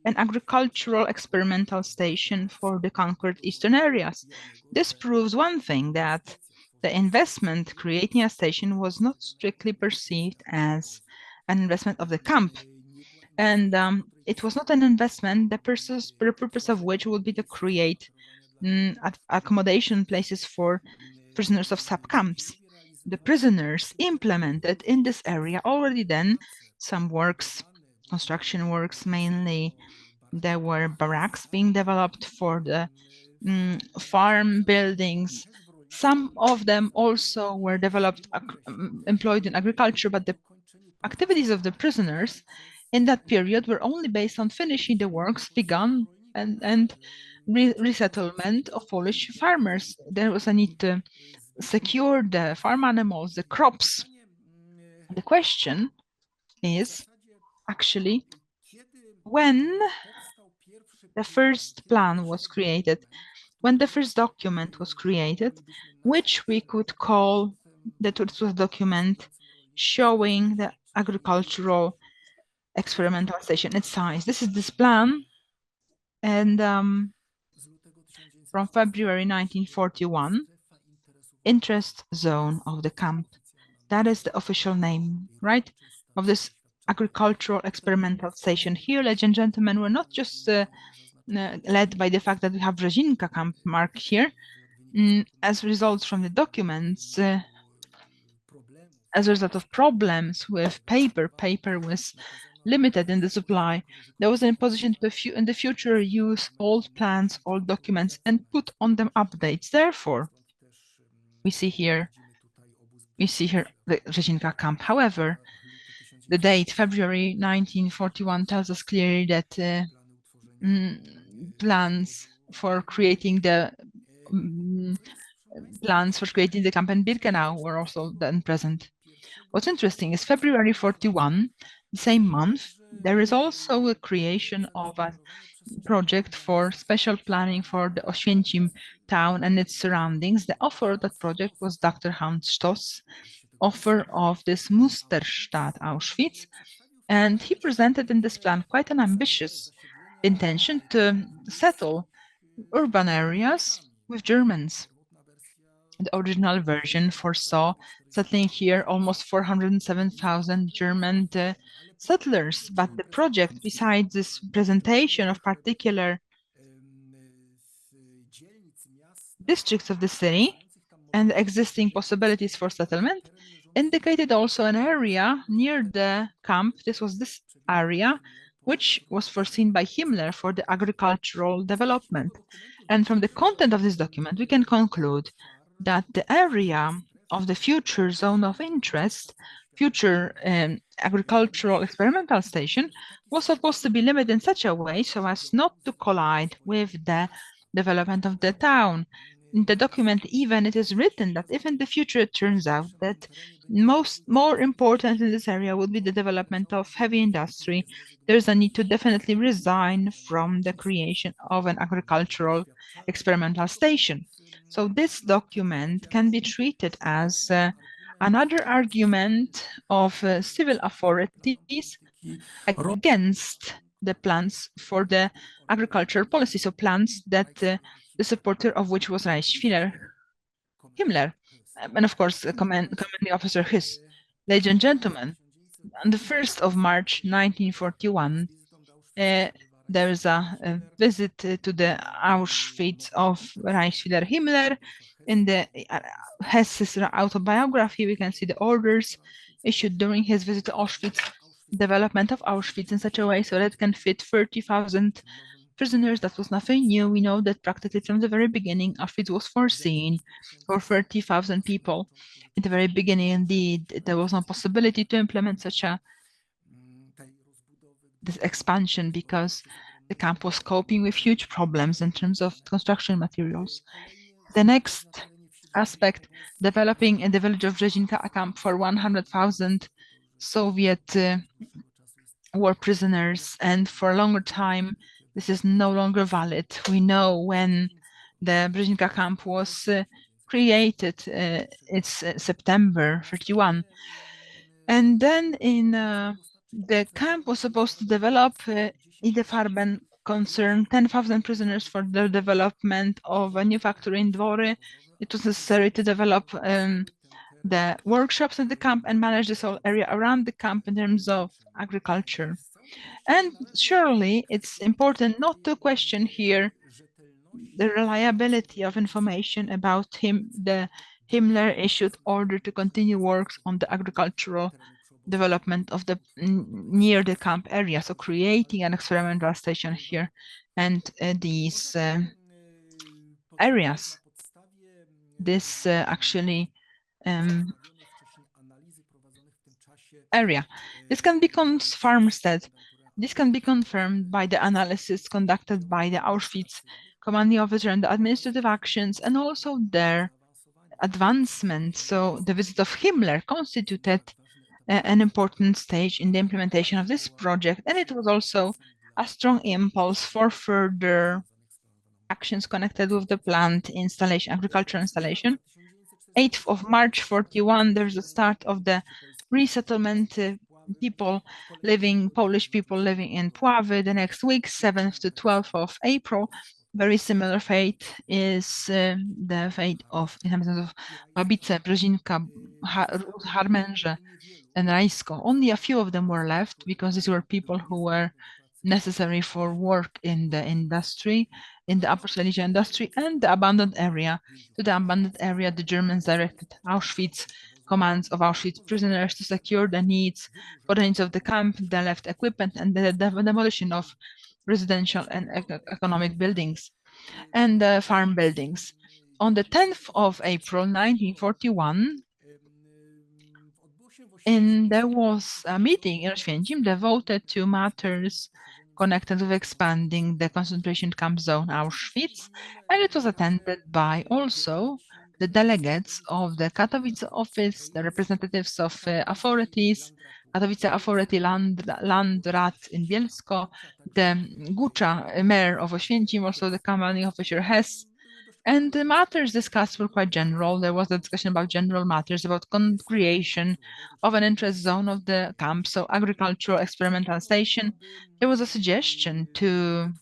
an agricultural experimental station for the conquered eastern areas. This proves one thing, that the investment creating a station was not strictly perceived as an investment of the camp. And it was not an investment, the purpose of which would be to create accommodation places for prisoners of subcamps. The prisoners implemented in this area already then some works, construction works mainly. There were barracks being developed for the farm buildings. Some of them also were developed, employed in agriculture, but the activities of the prisoners in that period were only based on finishing the works begun and resettlement of Polish farmers. There was a need to secure the farm animals, the crops. The question is actually when the first plan was created, when the first document was created, which we could call that it was a document showing the agricultural experimental station, its size. This is this plan, and from February 1941, interest zone of the camp. That is the official name, right, of this agricultural experimental station. Here, ladies and gentlemen, we're not just led by the fact that we have Brzezinka camp marked here. As a result from the documents, as a result of problems with paper was limited in the supply. There was an imposition to in the future use old plans, old documents, and put on them updates. Therefore, we see here the Brzezinka camp. However, the date, February 1941, tells us clearly that plans for creating the camp in Birkenau were also then present. What's interesting is February 41, the same month, there is also a creation of a project for special planning for the Oświęcim town and its surroundings. The author of that project was Dr. Hans Stoss, author of this Musterstadt Auschwitz, and he presented in this plan quite an ambitious intention to settle urban areas with Germans. The original version foresaw settling here almost 407,000 German settlers, but the project, besides this presentation of particular districts of the city and existing possibilities for settlement, indicated also an area near the camp. This was this area which was foreseen by Himmler for the agricultural development. And from the content of this document, we can conclude that the area of the future zone of interest, future agricultural experimental station, was supposed to be limited in such a way so as not to collide with the development of the town. In the document, even it is written that if in the future it turns out that more important in this area would be the development of heavy industry, there's a need to definitely resign from the creation of an agricultural experimental station. So this document can be treated as another argument of civil authorities against the plans for the agricultural policy, so plans that the supporter of which was Reichsführer Himmler, and of course, the commanding officer Hus. Ladies and gentlemen, on the 1st of March 1941, there is a visit to the Auschwitz of Reichsführer Himmler. In the Hess's autobiography, we can see the orders issued during his visit to Auschwitz, development of Auschwitz in such a way so that it can fit 30,000 prisoners. That was nothing new. We know that practically from the very beginning, Auschwitz was foreseen for 30,000 people. In the very beginning, indeed, there was no possibility to implement such this expansion because the camp was coping with huge problems in terms of construction materials. The next aspect, developing in the village of Brzezinka a camp for 100,000 Soviet war prisoners, and for a longer time, this is no longer valid. We know when the Brzezinka camp was created, it's September 31. And then in the camp was supposed to develop Idefarben concern 10,000 prisoners for the development of a new factory in Dwory. It was necessary to develop the workshops in the camp and manage this whole area around the camp in terms of agriculture. And surely it's important not to question here the reliability of information about him. The Himmler issued order to continue works on the agricultural development of the near the camp area, so creating an experimental station here, and these areas. This actually area. This can be farmstead. This can be confirmed by the analysis conducted by the Auschwitz commanding officer and the administrative actions, and also their advancement. So the visit of Himmler constituted an important stage in the implementation of this project, and it was also a strong impulse for further actions connected with the plant installation, agricultural installation. 8th of March 41, there's the start of the resettlement, Polish people living in Puławy. The next week, 7th to 12th of April, very similar fate is the fate of inhabitants of Babice, Brzezinka, Harmęże, and Rajsko. Only a few of them were left because these were people who were necessary for work in the industry, in the Upper Silesia industry, and the abandoned area. To the abandoned area, the Germans directed Auschwitz commands of Auschwitz prisoners to secure the needs for the needs of the camp, the left equipment, and the demolition of residential and economic buildings and farm buildings. On the 10th of April 1941, there was a meeting in Oświęcim devoted to matters connected with expanding the concentration camp zone Auschwitz, and it was attended by also the delegates of the Katowice office, the representatives of authorities, Katowice Authority Landrat in Bielsko, the Gucza mayor of Oświęcim, also the commanding officer Hess. And the matters discussed were quite general. There was a discussion about general matters, about creation of an interest zone of the camp, so agricultural experimental station. There was a suggestion to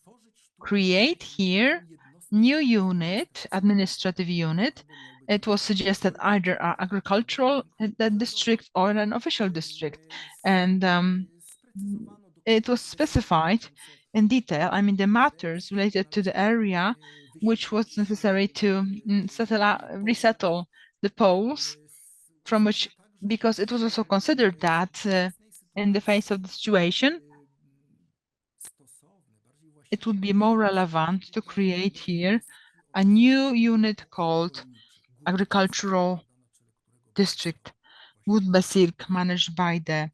create here new unit, administrative unit. It was suggested either an agricultural district or an official district. And it was specified in detail, the matters related to the area which was necessary to resettle the Poles, from which, because it was also considered that in the face of the situation, it would be more relevant to create here a new unit called Agricultural District, Woodbezirk, managed by the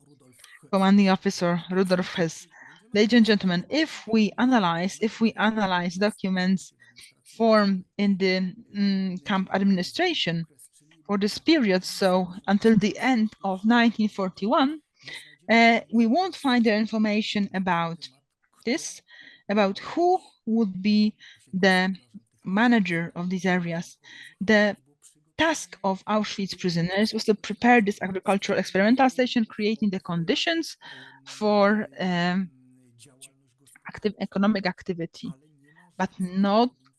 commanding officer Rudolf Hess. Ladies and gentlemen, if we analyze documents formed in the camp administration for this period, so until the end of 1941, we won't find the information about this, about who would be the manager of these areas. The task of Auschwitz prisoners was to prepare this agricultural experimental station, creating the conditions for active economic activity, but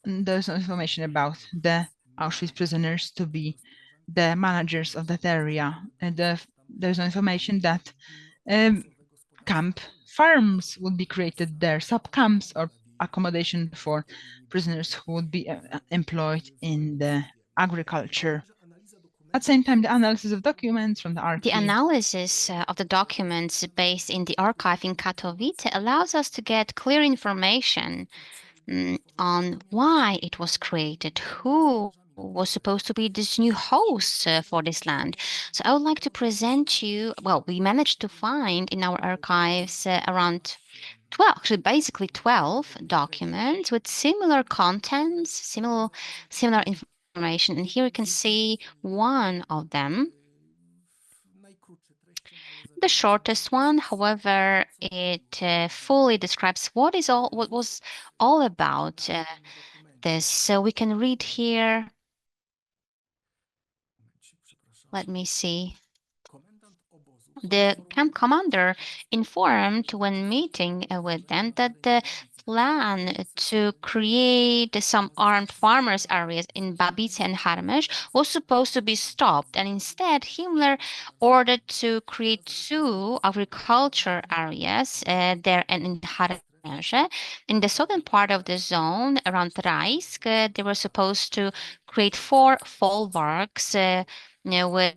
there's no information about the Auschwitz prisoners to be the managers of that area. And there's no information that camp farms would be created there, subcamps or accommodation for prisoners who would be employed in the agriculture. At the same time, the analysis of documents from the archive. The analysis of the documents based in the archive in Katowice allows us to get clear information on why it was created, who was supposed to be this new host for this land. So I would like to present you, well, we managed to find in our archives around 12, actually basically 12 documents with similar contents, similar information. And here you can see one of them. The shortest one, however, it fully describes what was all about this. So we can read here. Let me see. The camp commander informed when meeting with them that the plan to create some armed farmers areas in Babice and Harmesz was supposed to be stopped, and instead Himmler ordered to create 2 agriculture areas there and in Harmesz. In the southern part of the zone around Rajsk, they were supposed to create 4 folwarks with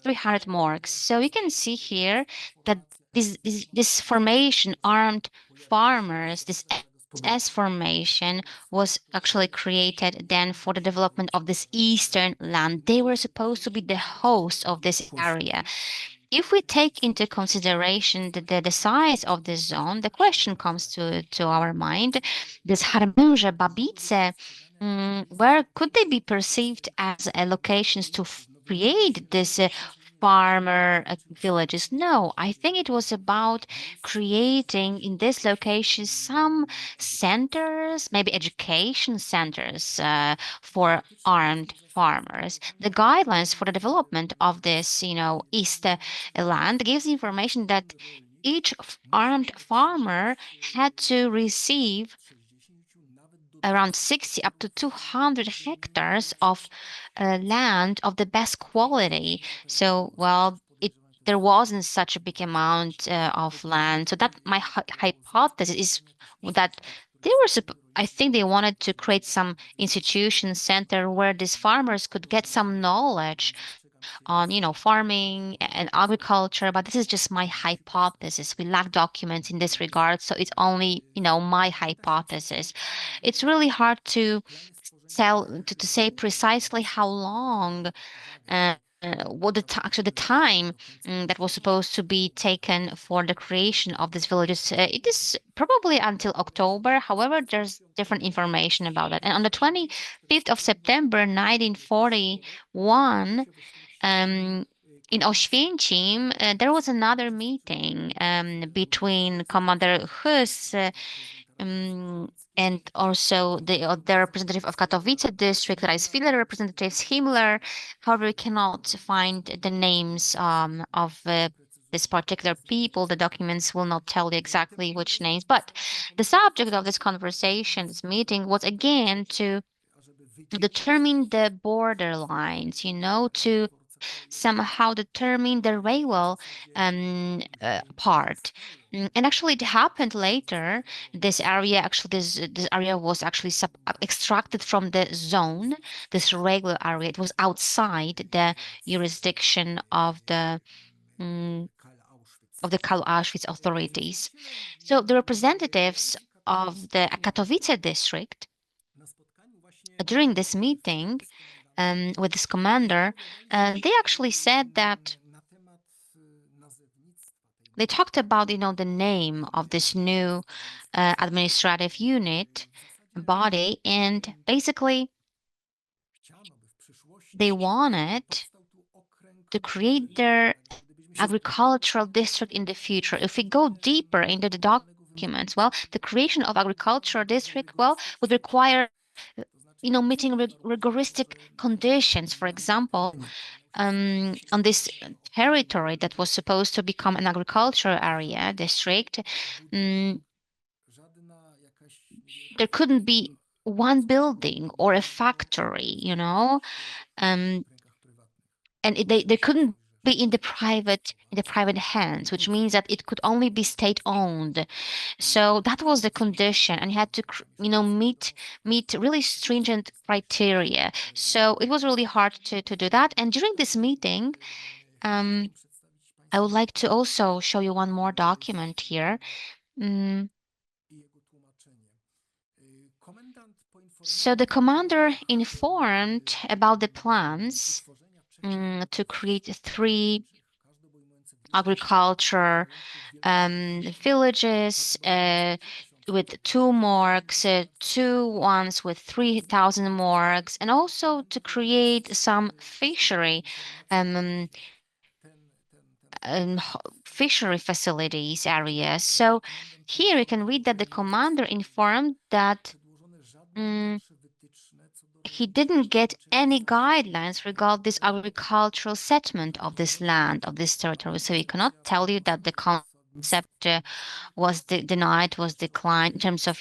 300 morgues. So you can see here that this formation, armed farmers, this SS formation was actually created then for the development of this eastern land. They were supposed to be the host of this area. If we take into consideration the size of this zone, the question comes to our mind, this Harmęże, Babice, where could they be perceived as locations to create this farmer villages? No, I think it was about creating in this location some centers, maybe education centers for armed farmers. The guidelines for the development of this, East land gives information that each armed farmer had to receive around 60 up to 200 hectares of land of the best quality. So, well, there wasn't such a big amount of land. So that my hypothesis is that they were, I think they wanted to create some institution center where these farmers could get some knowledge on, farming and agriculture, but this is just my hypothesis. We lack documents in this regard, so it's only, my hypothesis. It's really hard to say precisely how long what the time that was supposed to be taken for the creation of these villages. It is probably until October. However, there's different information about it. And on the 25th of September 1941, in Oświęcim, there was another meeting between Commander Hus and also the representative of Katowice district, Reiswiller representatives, Himmler. However, we cannot find the names of this particular people. The documents will not tell you exactly which names, but the subject of this conversation, this meeting, was again to determine the border lines, to somehow determine the railway part. And actually it happened later. This area was actually extracted from the zone, this railway area. It was outside the jurisdiction of the Karl Auschwitz authorities. So the representatives of the Katowice district during this meeting with this commander, they actually said that they talked about, the name of this new administrative unit body, and basically they wanted to create their agricultural district in the future. If we go deeper into the documents, well, the creation of agricultural district, would require meeting rigoristic conditions. For example, on this territory that was supposed to become an agricultural area district, there couldn't be one building or a factory, and they couldn't be in the private hands, which means that it could only be state-owned. So that was the condition, and you had to, meet really stringent criteria. So it was really hard to do that. And during this meeting, I would like to also show you one more document here. So the commander informed about the plans to create 3 agriculture villages with 2 morgues, 2 ones with 3,000 morgues, and also to create some fishery facilities areas. So here you can read that the commander informed that he didn't get any guidelines regarding this agricultural settlement of this land, of this territory. So he cannot tell you that the concept was denied, was declined in terms of,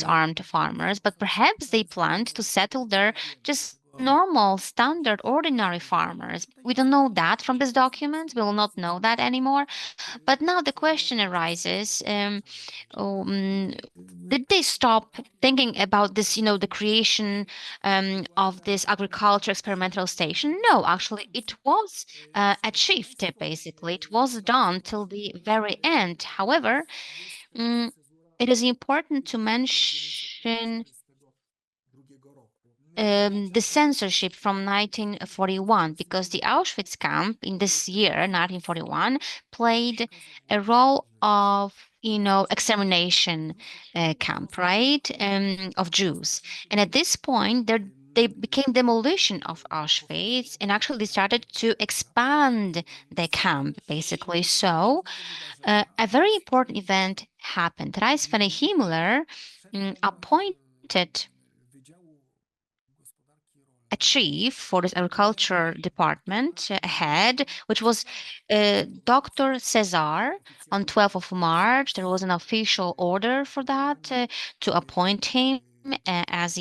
armed farmers, but perhaps they planned to settle there just normal, standard, ordinary farmers. We don't know that from this document. We will not know that anymore. But now the question arises, did they stop thinking about this, the creation of this agriculture experimental station? No, actually, it was achieved, basically. It was done till the very end. However, it is important to mention the censorship from 1941, because the Auschwitz camp in this year, 1941, played a role of, extermination camp, right, of Jews. And at this point, they became demolition of Auschwitz, and actually they started to expand the camp, basically. So a very important event happened. Reichsführer Himmler appointed a chief for this agriculture department, a head, which was Dr. Cesar. On 12th of March, there was an official order for that to appoint him as,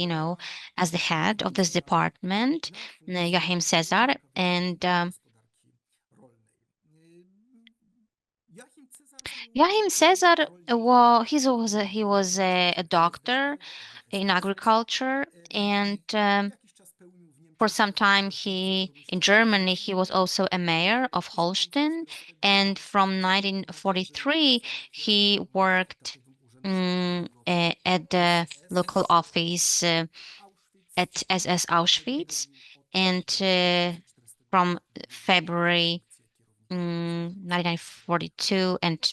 as the head of this department, Joachim Cesar. And Joachim Cesar, well, he was a doctor in agriculture, and for some time in Germany, he was also a mayor of Holstein, and from 1943 he worked at the local office at SS Auschwitz, and from February 1942, and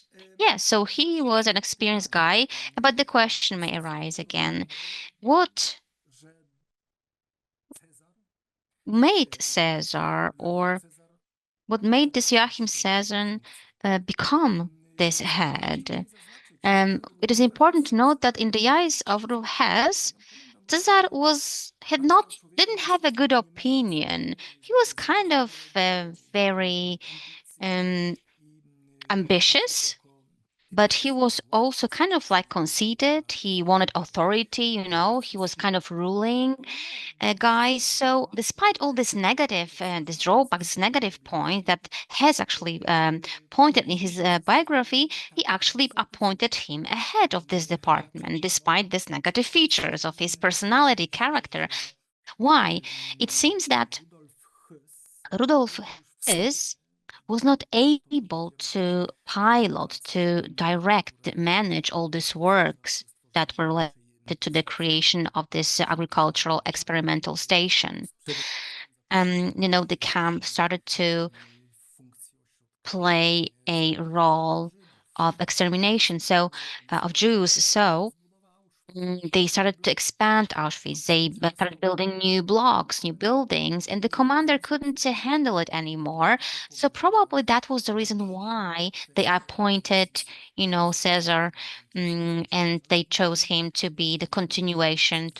so he was an experienced guy. But the question may arise again: what made Caesar, or what made this Joachim Caesar become this head? It is important to note that in the eyes of Rudolf Hess, Caesar didn't have a good opinion. He was kind of very ambitious, but he was also kind of like conceited. He wanted authority, he was kind of ruling guy. So despite all this negative, this drawback, this negative point that has actually pointed in his biography, he actually appointed him a head of this department, despite these negative features of his personality, character. Why? It seems that Rudolf Hess was not able to pilot, to direct, manage all these works that were related to the creation of this agricultural experimental station. The camp started to play a role of extermination, of Jews. So They started to expand Auschwitz. They started building new blocks, new buildings, and the commander couldn't handle it anymore. So probably that was the reason why they appointed, Caesar, and they chose him to be the continuation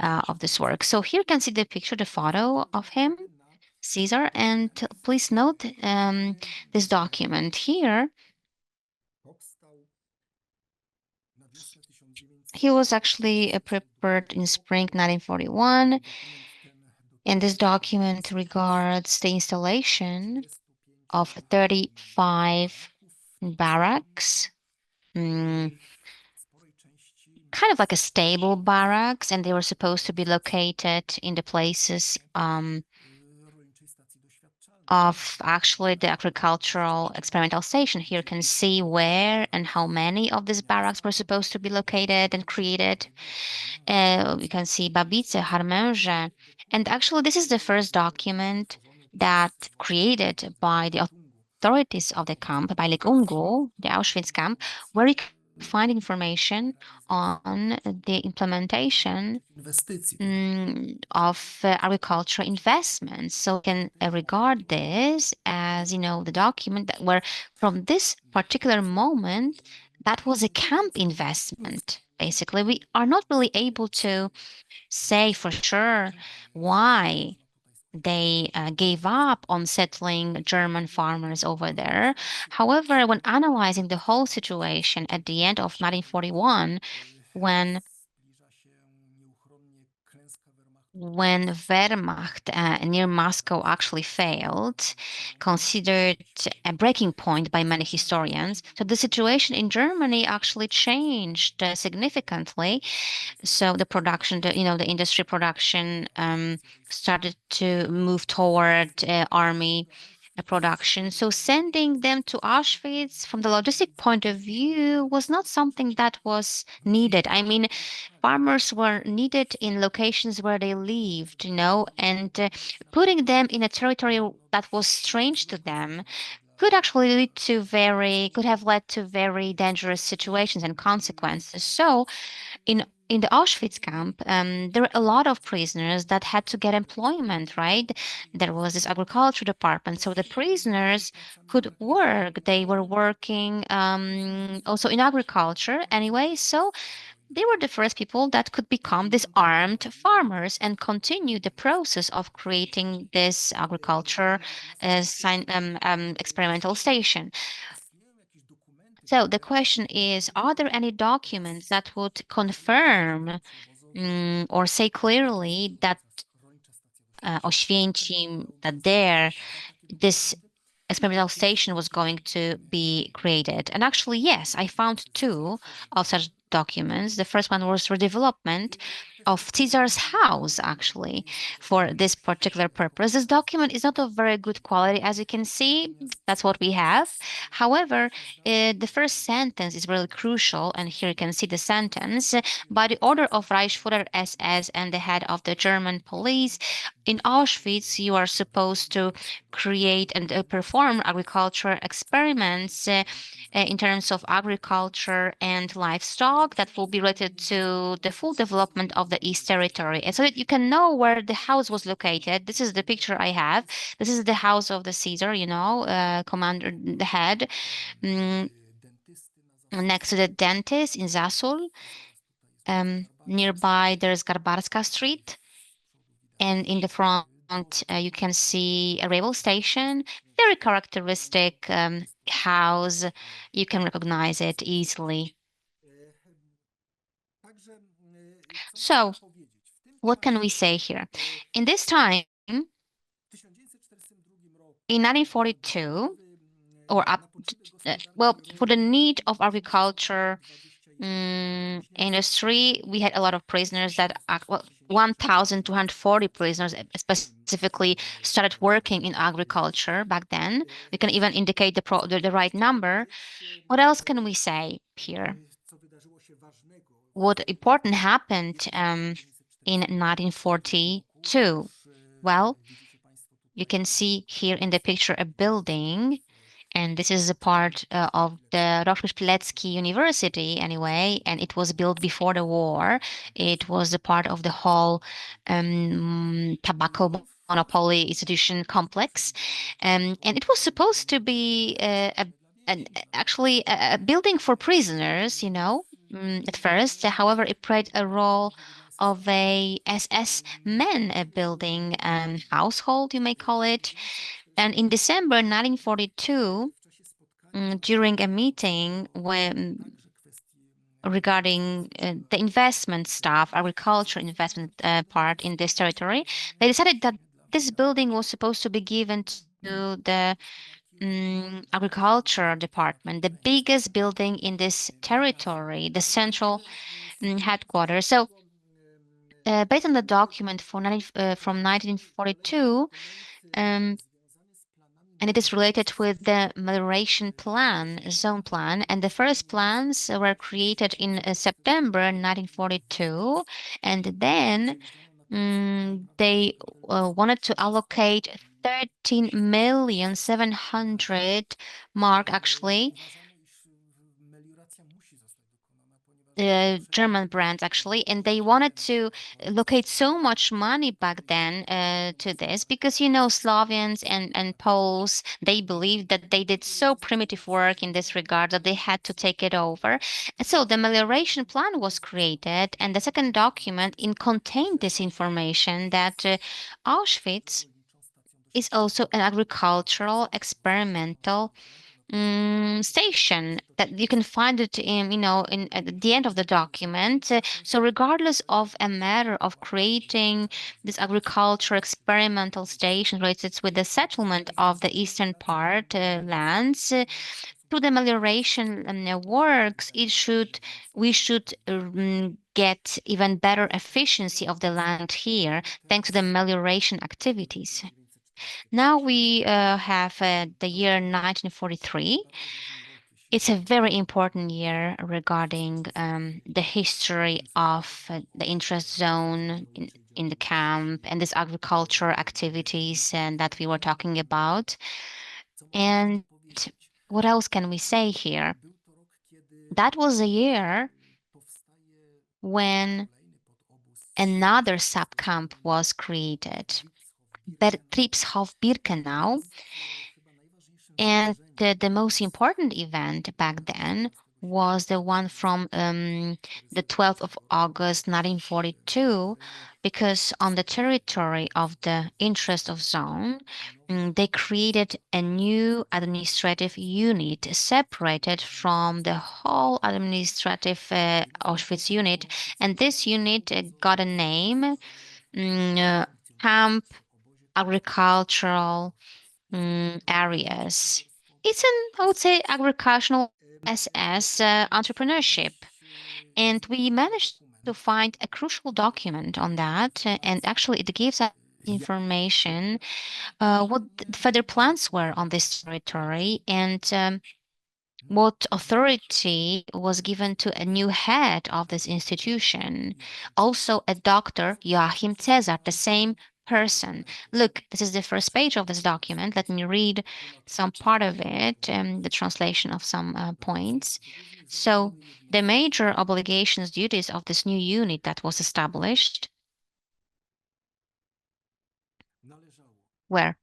of this work. So here you can see the picture, the photo of him, Caesar, and please note this document here. He was actually prepared in spring 1941, and this document regards the installation of 35 barracks, kind of like a stable barracks, and they were supposed to be located in the places of actually the agricultural experimental station. Here you can see where and how many of these barracks were supposed to be located and created. You can see Babice, Harmenge, and actually this is the first document that created by the authorities of the camp, by Legungu, the Auschwitz camp, where you can find information on the implementation of agricultural investments. So you can regard this as, the document that where from this particular moment, that was a camp investment. Basically, we are not really able to say for sure why they gave up on settling German farmers over there. However, when analyzing the whole situation at the end of 1941, when Wehrmacht near Moscow actually failed, considered a breaking point by many historians. So the situation in Germany actually changed significantly. So the production, the industry production started to move toward army production. So sending them to Auschwitz from the logistic point of view was not something that was needed. I mean, farmers were needed in locations where they lived, and putting them in a territory that was strange to them could actually could have led to very dangerous situations and consequences. So in the Auschwitz camp, there were a lot of prisoners that had to get employment, right? There was this agriculture department, so the prisoners could work. They were working also in agriculture anyway, so they were the first people that could become these armed farmers and continue the process of creating this agriculture experimental station. So the question is, are there any documents that would confirm or say clearly that Oświęcim, that this experimental station was going to be created? And actually, yes, I found two of such documents. The first one was redevelopment of Caesar's house, actually, for this particular purpose. This document is not of very good quality, as you can see. That's what we have. However, the first sentence is really crucial, and here you can see the sentence. By the order of Reichsführer SS and the head of the German police, in Auschwitz, you are supposed to create and perform agricultural experiments in terms of agriculture and livestock that will be related to the full development of the East Territory. And so that you can know where the house was located. This is the picture I have. This is the house of the Caesar, commander, the head, next to the dentist in Zasul. Nearby, there's Garbarska Street. And in the front, you can see a railway station, very characteristic house. You can recognize it easily. So, what can we say here? In this time, in 1942, or for the need of agriculture industry, we had a lot of prisoners that 1,240 prisoners specifically started working in agriculture back then. We can even indicate the right number. What else can we say here? What important happened in 1942? Well, you can see here in the picture a building And this is a part of the Roszkowicz-Pilecki University anyway, and it was built before the war. It was a part of the whole tobacco monopoly institution complex. And it was supposed to be actually a building for prisoners, at first. However, it played a role of a SS men building household, you may call it. And in December 1942, during a meeting regarding the investment stuff, agriculture investment part in this territory, they decided that this building was supposed to be given to the agriculture department, the biggest building in this territory, the central headquarters. So based on the document from 1942, and it is related with the melioration plan, zone plan. And the first plans were created in September 1942. And then they wanted to allocate 13,700,000 mark, actually, German brands actually, and they wanted to locate so much money back then to this because Slovians and Poles, they believed that they did so primitive work in this regard that they had to take it over. And so the melioration plan was created, and the second document contained this information that Auschwitz is also an agricultural experimental station that you can find it in at the end of the document. So regardless of a matter of creating this agriculture experimental station related with the settlement of the eastern part lands, to the melioration works, we should get even better efficiency of the land here thanks to the melioration activities. Now we have the year 1943. It's a very important year regarding the history of the interest zone in the camp and this agriculture activities and that we were talking about. And what else can we say here? That was a year when another subcamp was created, Auschwitz-Birkenau. And the most important event back then was the one from the 12th of August 1942, because on the territory of the interest of zone, they created a new administrative unit separated from the whole administrative Auschwitz unit. And this unit got a name, Camp Agricultural areas. It's I would say, agricultural SS entrepreneurship. And we managed to find a crucial document on that. And actually, it gives us information what the further plans were on this territory and what authority was given to a new head of this institution. Also, a Dr. Joachim Caesar, the same person. Look, this is the first page of this document. Let me read some part of it, the translation of some points. So, the major obligations, duties of this new unit that was established were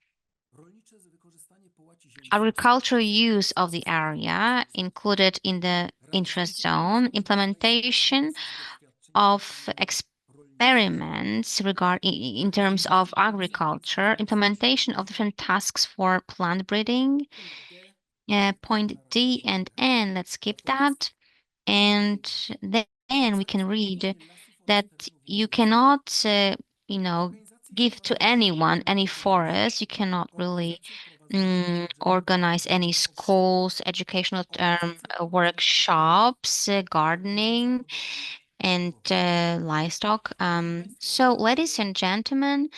agricultural use of the area included in the interest zone, implementation of experiments in terms of agriculture, implementation of different tasks for plant breeding. Point D and N, let's skip that. And then we can read that you cannot, give to anyone any forest. You cannot really organize any schools, educational workshops, gardening, and livestock. So, ladies and gentlemen,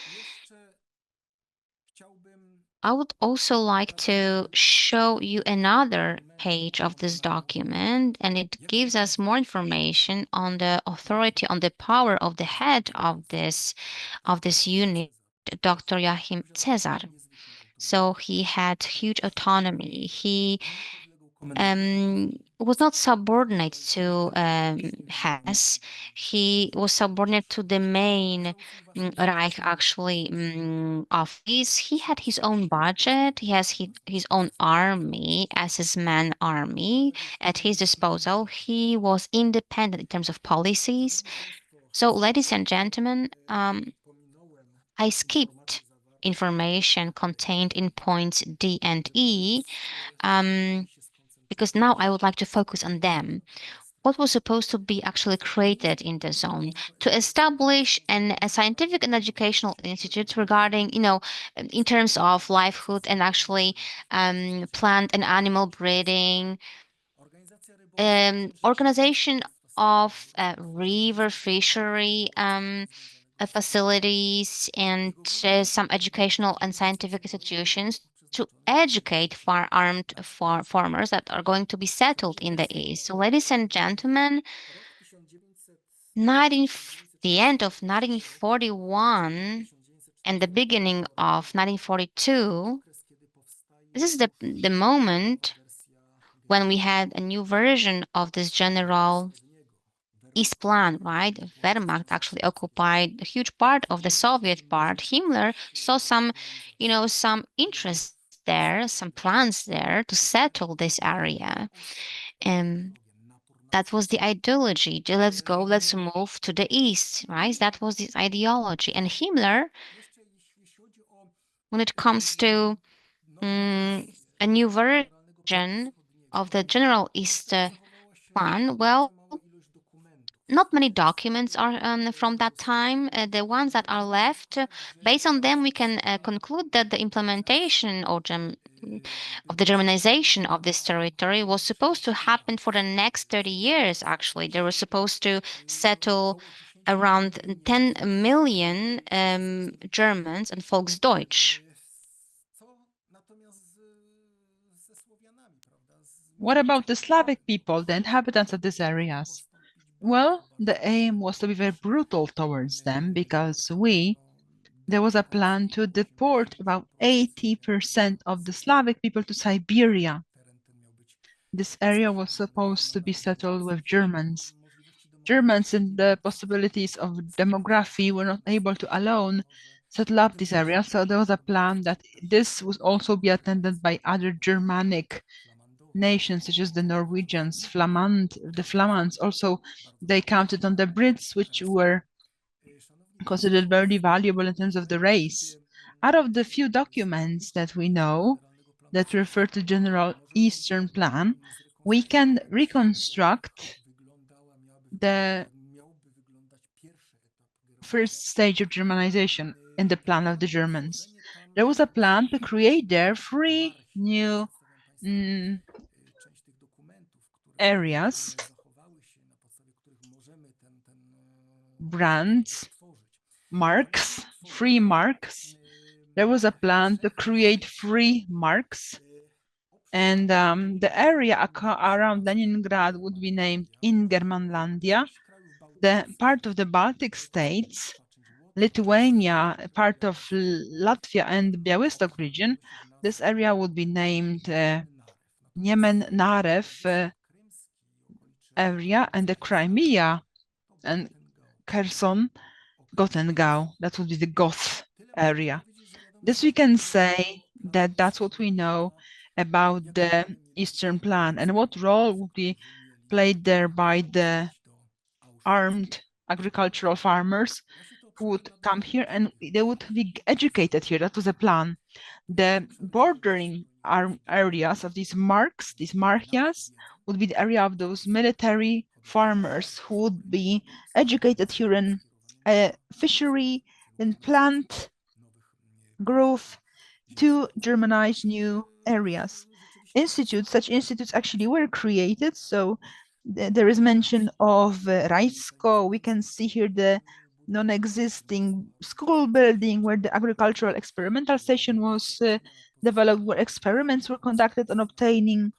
I would also like to show you another page of this document, and it gives us more information on the authority, on the power of the head of this unit, Dr. Joachim Caesar. So he had huge autonomy. He was not subordinate to Hess. He was subordinate to the main Reich, actually, office. He had his own budget. He has his own army, SS-man army, at his disposal. He was independent in terms of policies. So, ladies and gentlemen, I skipped information contained in points D and E, because now I would like to focus on them. What was supposed to be actually created in the zone to establish a scientific and educational institute regarding, in terms of livelihood and actually plant and animal breeding, organization of river fishery facilities, and some educational and scientific institutions to educate farmers that are going to be settled in the East. So, ladies and gentlemen, the end of 1941 and the beginning of 1942, this is the moment when we had a new version of this general East plan, right? Wehrmacht actually occupied a huge part of the Soviet part. Himmler saw some interest there, some plans there to settle this area. And that was the ideology. Let's move to the east, right? That was this ideology. And Himmler, when it comes to a new version of the General East plan, well, not many documents are from that time. The ones that are left, based on them, we can conclude that the implementation of the Germanization of this territory was supposed to happen for the next 30 years, actually. They were supposed to settle around 10 million Germans and Volksdeutsch. What about the Slavic people, the inhabitants of these areas? Well, the aim was to be very brutal towards them because there was a plan to deport about 80% of the Slavic people to Siberia. This area was supposed to be settled with Germans. Germans in the possibilities of demography were not able to alone settle up this area, so there was a plan that this would also be attended by other Germanic nations such as the Norwegians, the Flamands. Also, they counted on the Brits, which were considered very valuable in terms of the race. Out of the few documents that we know that refer to General Eastern Plan, we can reconstruct the first stage of Germanization in the plan of the Germans. There was a plan to create there 3 new areas, brands, marks, 3 marks. There was a plan to create 3 marks, and the area around Leningrad would be named Ingermanlandia. The part of the Baltic states, Lithuania, part of Latvia and Białystok region, this area would be named Niemen Narew area, and the Crimea and Kherson, Gotengau, that would be the Goth area. This we can say that that's what we know about the Eastern Plan, and what role would be played there by the armed agricultural farmers who would come here and they would be educated here. That was a plan. The bordering areas of these marks, these marchias, would be the area of those military farmers who would be educated here in fishery, in plant growth, to Germanize new areas. Such institutes actually were created. So there is mention of Rajsko. We can see here the non-existing school building where the agricultural experimental station was developed, where experiments were conducted on obtaining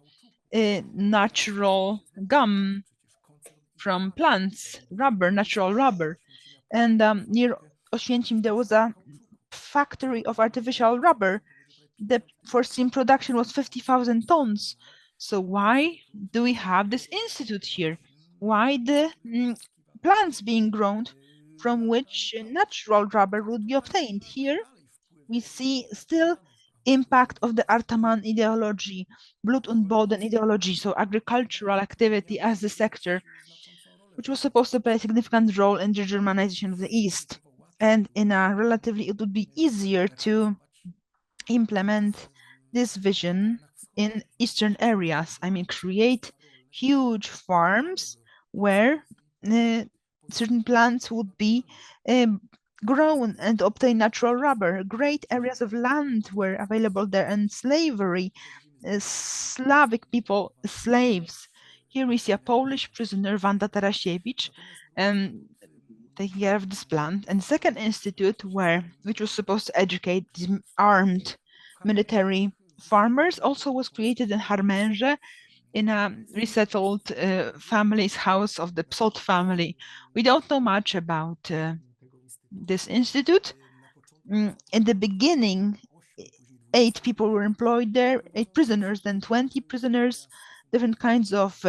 natural gum from plants, natural rubber. And near Oświęcim, there was a factory of artificial rubber the foreseen production was 50,000 tons. So why do we have this institute here? Why the plants being grown from which natural rubber would be obtained? Here we see still impact of the Artaman ideology, Blut und Boden ideology, so agricultural activity as the sector, which was supposed to play a significant role in the Germanization of the East. And in a relatively, it would be easier to implement this vision in eastern areas. I mean, create huge farms where certain plants would be grown and obtain natural rubber. Great areas of land were available there, and slavery, Slavic people, slaves. Here we see a Polish prisoner, Wanda Tarasiewicz, taking care of this plant. And second institute, which was supposed to educate these armed military farmers, also was created in Harmenge, in a resettled family's house of the Psot family. We don't know much about this institute. In the beginning, 8 people were employed there, 8 prisoners, then 20 prisoners, different kinds of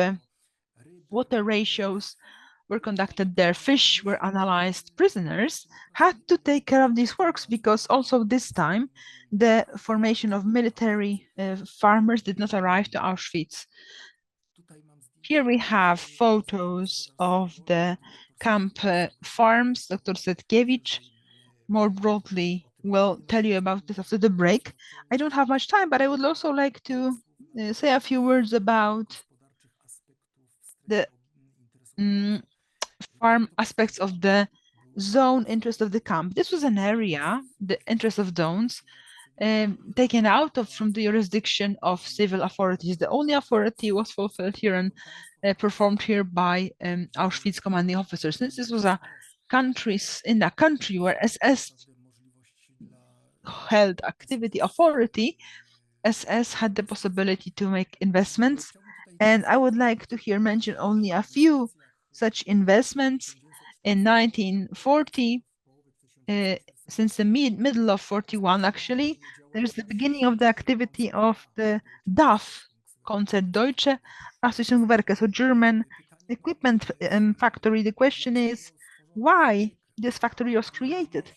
water ratios were conducted there, fish were analyzed. Prisoners had to take care of these works because also this time the formation of military farmers did not arrive to Auschwitz. Here we have photos of the camp farms. Dr. Setkiewicz more broadly will tell you about this after the break. I don't have much time, but I would also like to say a few words about the farm aspects of the zone interest of the camp. This was an area, the interest of zones, taken out of from the jurisdiction of civil authorities. The only authority was fulfilled here and performed here by Auschwitz commanding officers. Since this was a country where SS held activity authority, SS had the possibility to make investments. And I would like to here mention only a few such investments. In 1940, since the middle of 41, actually, there's the beginning of the activity of the DAF concept, Deutsche Ausrüstungswerke, so German equipment factory. The question is why this factory was created.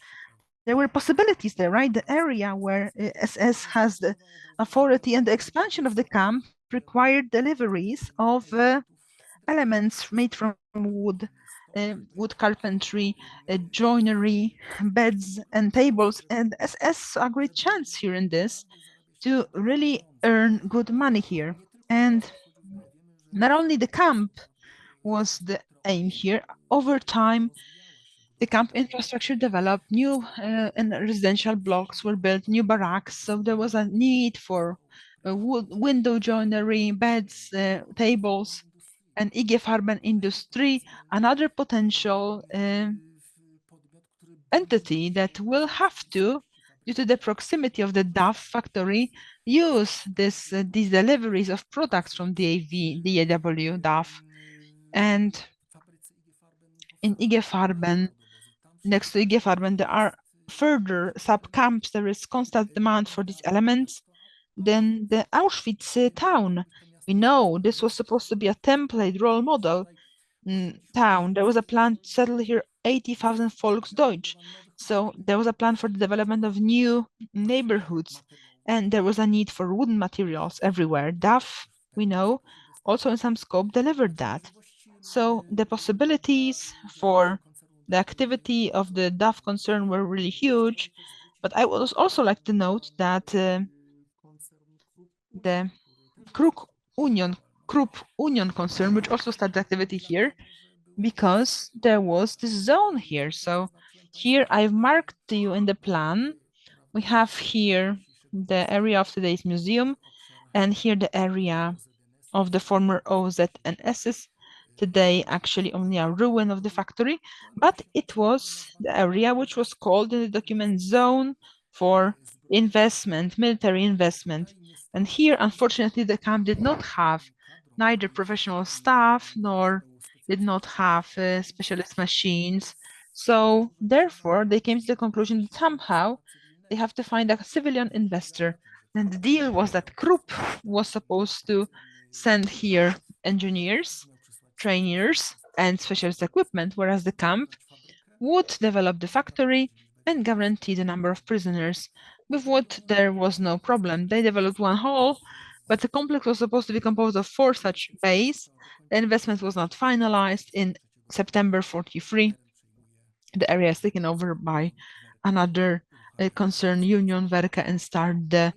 There were possibilities there, right? The area where SS has the authority and the expansion of the camp required deliveries of elements made from wood, wood carpentry, joinery, beds and tables, and SS saw a great chance here in this to really earn good money here. And not only the camp was the aim here, over time, the camp infrastructure developed, new and residential blocks were built, new barracks, so there was a need for wood, window joinery, beds, tables, and IG Farben industry, another potential entity that will have to, due to the proximity of the DAF factory, use these deliveries of products from DAW, DAF. And in IG Farben, next to IG Farben, there are further sub-camps. There is constant demand for these elements. Then the Auschwitz town, we know this was supposed to be a template role model town. There was a plan to settle here 80,000 Volksdeutsch. So there was a plan for the development of new neighborhoods, and there was a need for wooden materials everywhere. DAF, we know, also in some scope delivered that. So the possibilities for the activity of the DAF concern were really huge, but I would also like to note that the Krupp Union concern, which also started activity here, because there was this zone here. So here I've marked to you in the plan. We have here the area of today's museum, and here the area of the former OZ and SS. Today, actually only a ruin of the factory, but it was the area which was called in the document zone for investment, military investment. And here, unfortunately, the camp did not have neither professional staff nor did not have specialist machines. So therefore, they came to the conclusion that somehow they have to find a civilian investor And the deal was that Krupp was supposed to send here engineers, trainers, and specialist equipment, whereas the camp would develop the factory and guarantee the number of prisoners. With what there was no problem. They developed one hall, but the complex was supposed to be composed of 4 such bays. The investment was not finalized in September 43. The area is taken over by another concern, Union Werke, and start the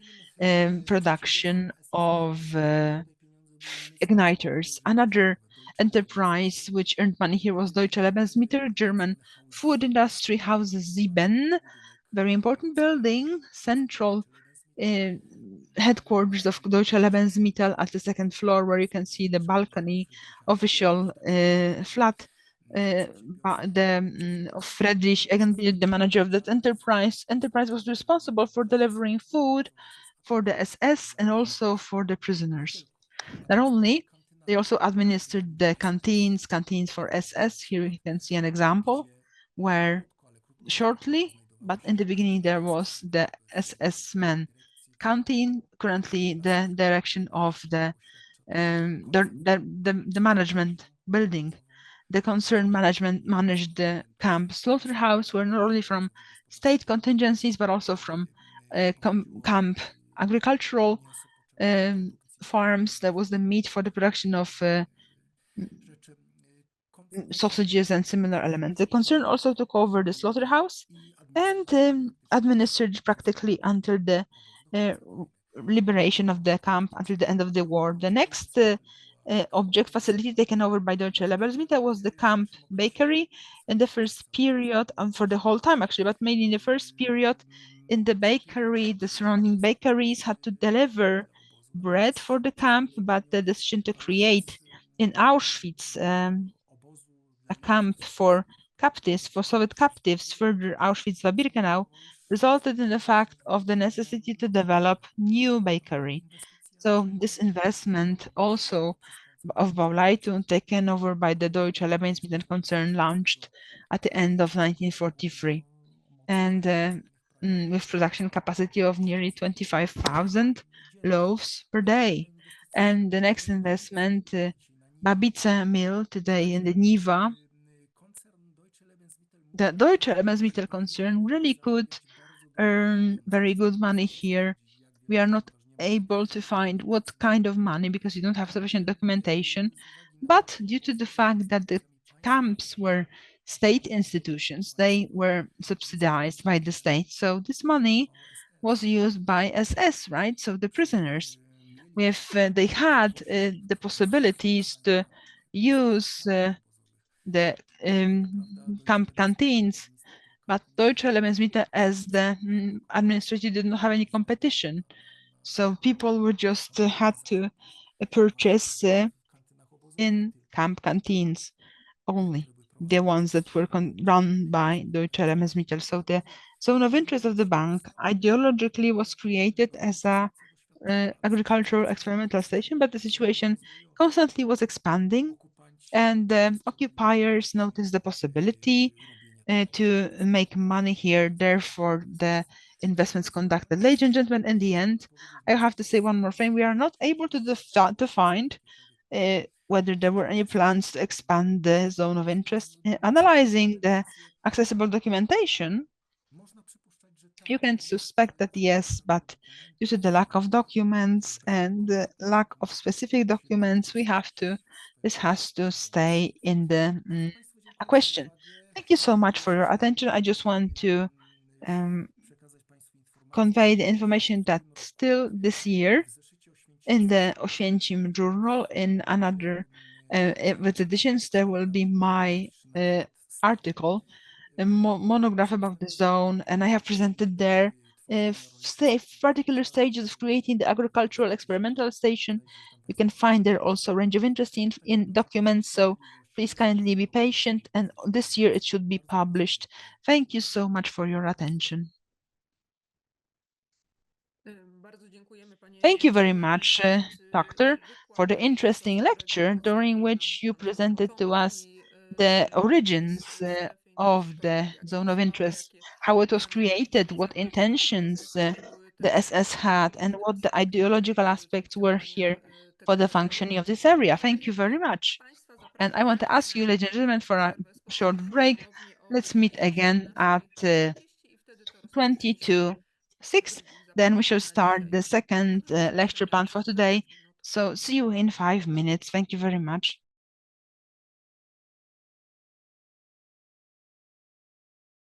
production of igniters. Another enterprise which earned money here was Deutsche Lebensmittel, German food industry, houses Sieben, very important building, central headquarters of Deutsche Lebensmittel at the 2nd floor, where you can see the balcony official flat of Friedrich Eggenbild, the manager of that enterprise. Enterprise was responsible for delivering food for the SS and also for the prisoners. Not only, they also administered the canteens for SS. Here you can see an example where shortly, but in the beginning there was the SS men canteen, currently the direction of the management building. The concerned management managed the camp slaughterhouse, where not only from state contingencies, but also from camp agricultural farms. There was the meat for the production of sausages and similar elements. The concern also took over the slaughterhouse and administered practically until the liberation of the camp, until the end of the war. The next object facility taken over by Deutsche Lebensmittel was the camp bakery in the first period, and for the whole time actually, but mainly in the first period. In the bakery, the surrounding bakeries had to deliver bread for the camp, but the decision to create in Auschwitz a camp for captives, for Soviet captives, further Auschwitz-Birkenau, resulted in the fact of the necessity to develop new bakery. So this investment also of Bauleitung, taken over by the Deutsche Lebensmittel concern, launched at the end of 1943, and with production capacity of nearly 25,000 loaves per day. And the next investment, Babice mill today in the Niva, the Deutsche Lebensmittel concern really could earn very good money here. We are not able to find what kind of money because you don't have sufficient documentation, but due to the fact that the camps were state institutions, they were subsidized by the state. So this money was used by SS, right? So the prisoners, if they had the possibilities to use the camp canteens, but Deutsche Lebensmittel as the administrator did not have any competition. So people were just had to purchase in camp canteens only, the ones that were run by Deutsche Lebensmittel. So the zone of interest of the bank ideologically was created as a agricultural experimental station, but the situation constantly was expanding, and the occupiers noticed the possibility to make money here. Therefore, the investments conducted. Ladies and gentlemen, in the end, I have to say one more thing. We are not able to find whether there were any plans to expand the zone of interest. Analyzing the accessible documentation, you can suspect that yes, but due to the lack of documents and the lack of specific documents, this has to stay in the a question. Thank you so much for your attention. I just want to convey the information that still this year in the Oświęcim Journal, in another with editions, there will be my article, a monograph about the zone, and I have presented there particular stages of creating the agricultural experimental station. You can find there also a range of interesting in documents, so please kindly be patient, and this year it should be published. Thank you so much for your attention. Thank you very much, Doctor, for the interesting lecture during which you presented to us the origins of the zone of interest, how it was created, what intentions the SS had and what the ideological aspects were here for the functioning of this area. Thank you very much. And I want to ask you, ladies and gentlemen, for a short break. Let's meet again at 22:06. Then we shall start the second lecture plan for today. So see you in 5 minutes. Thank you very much.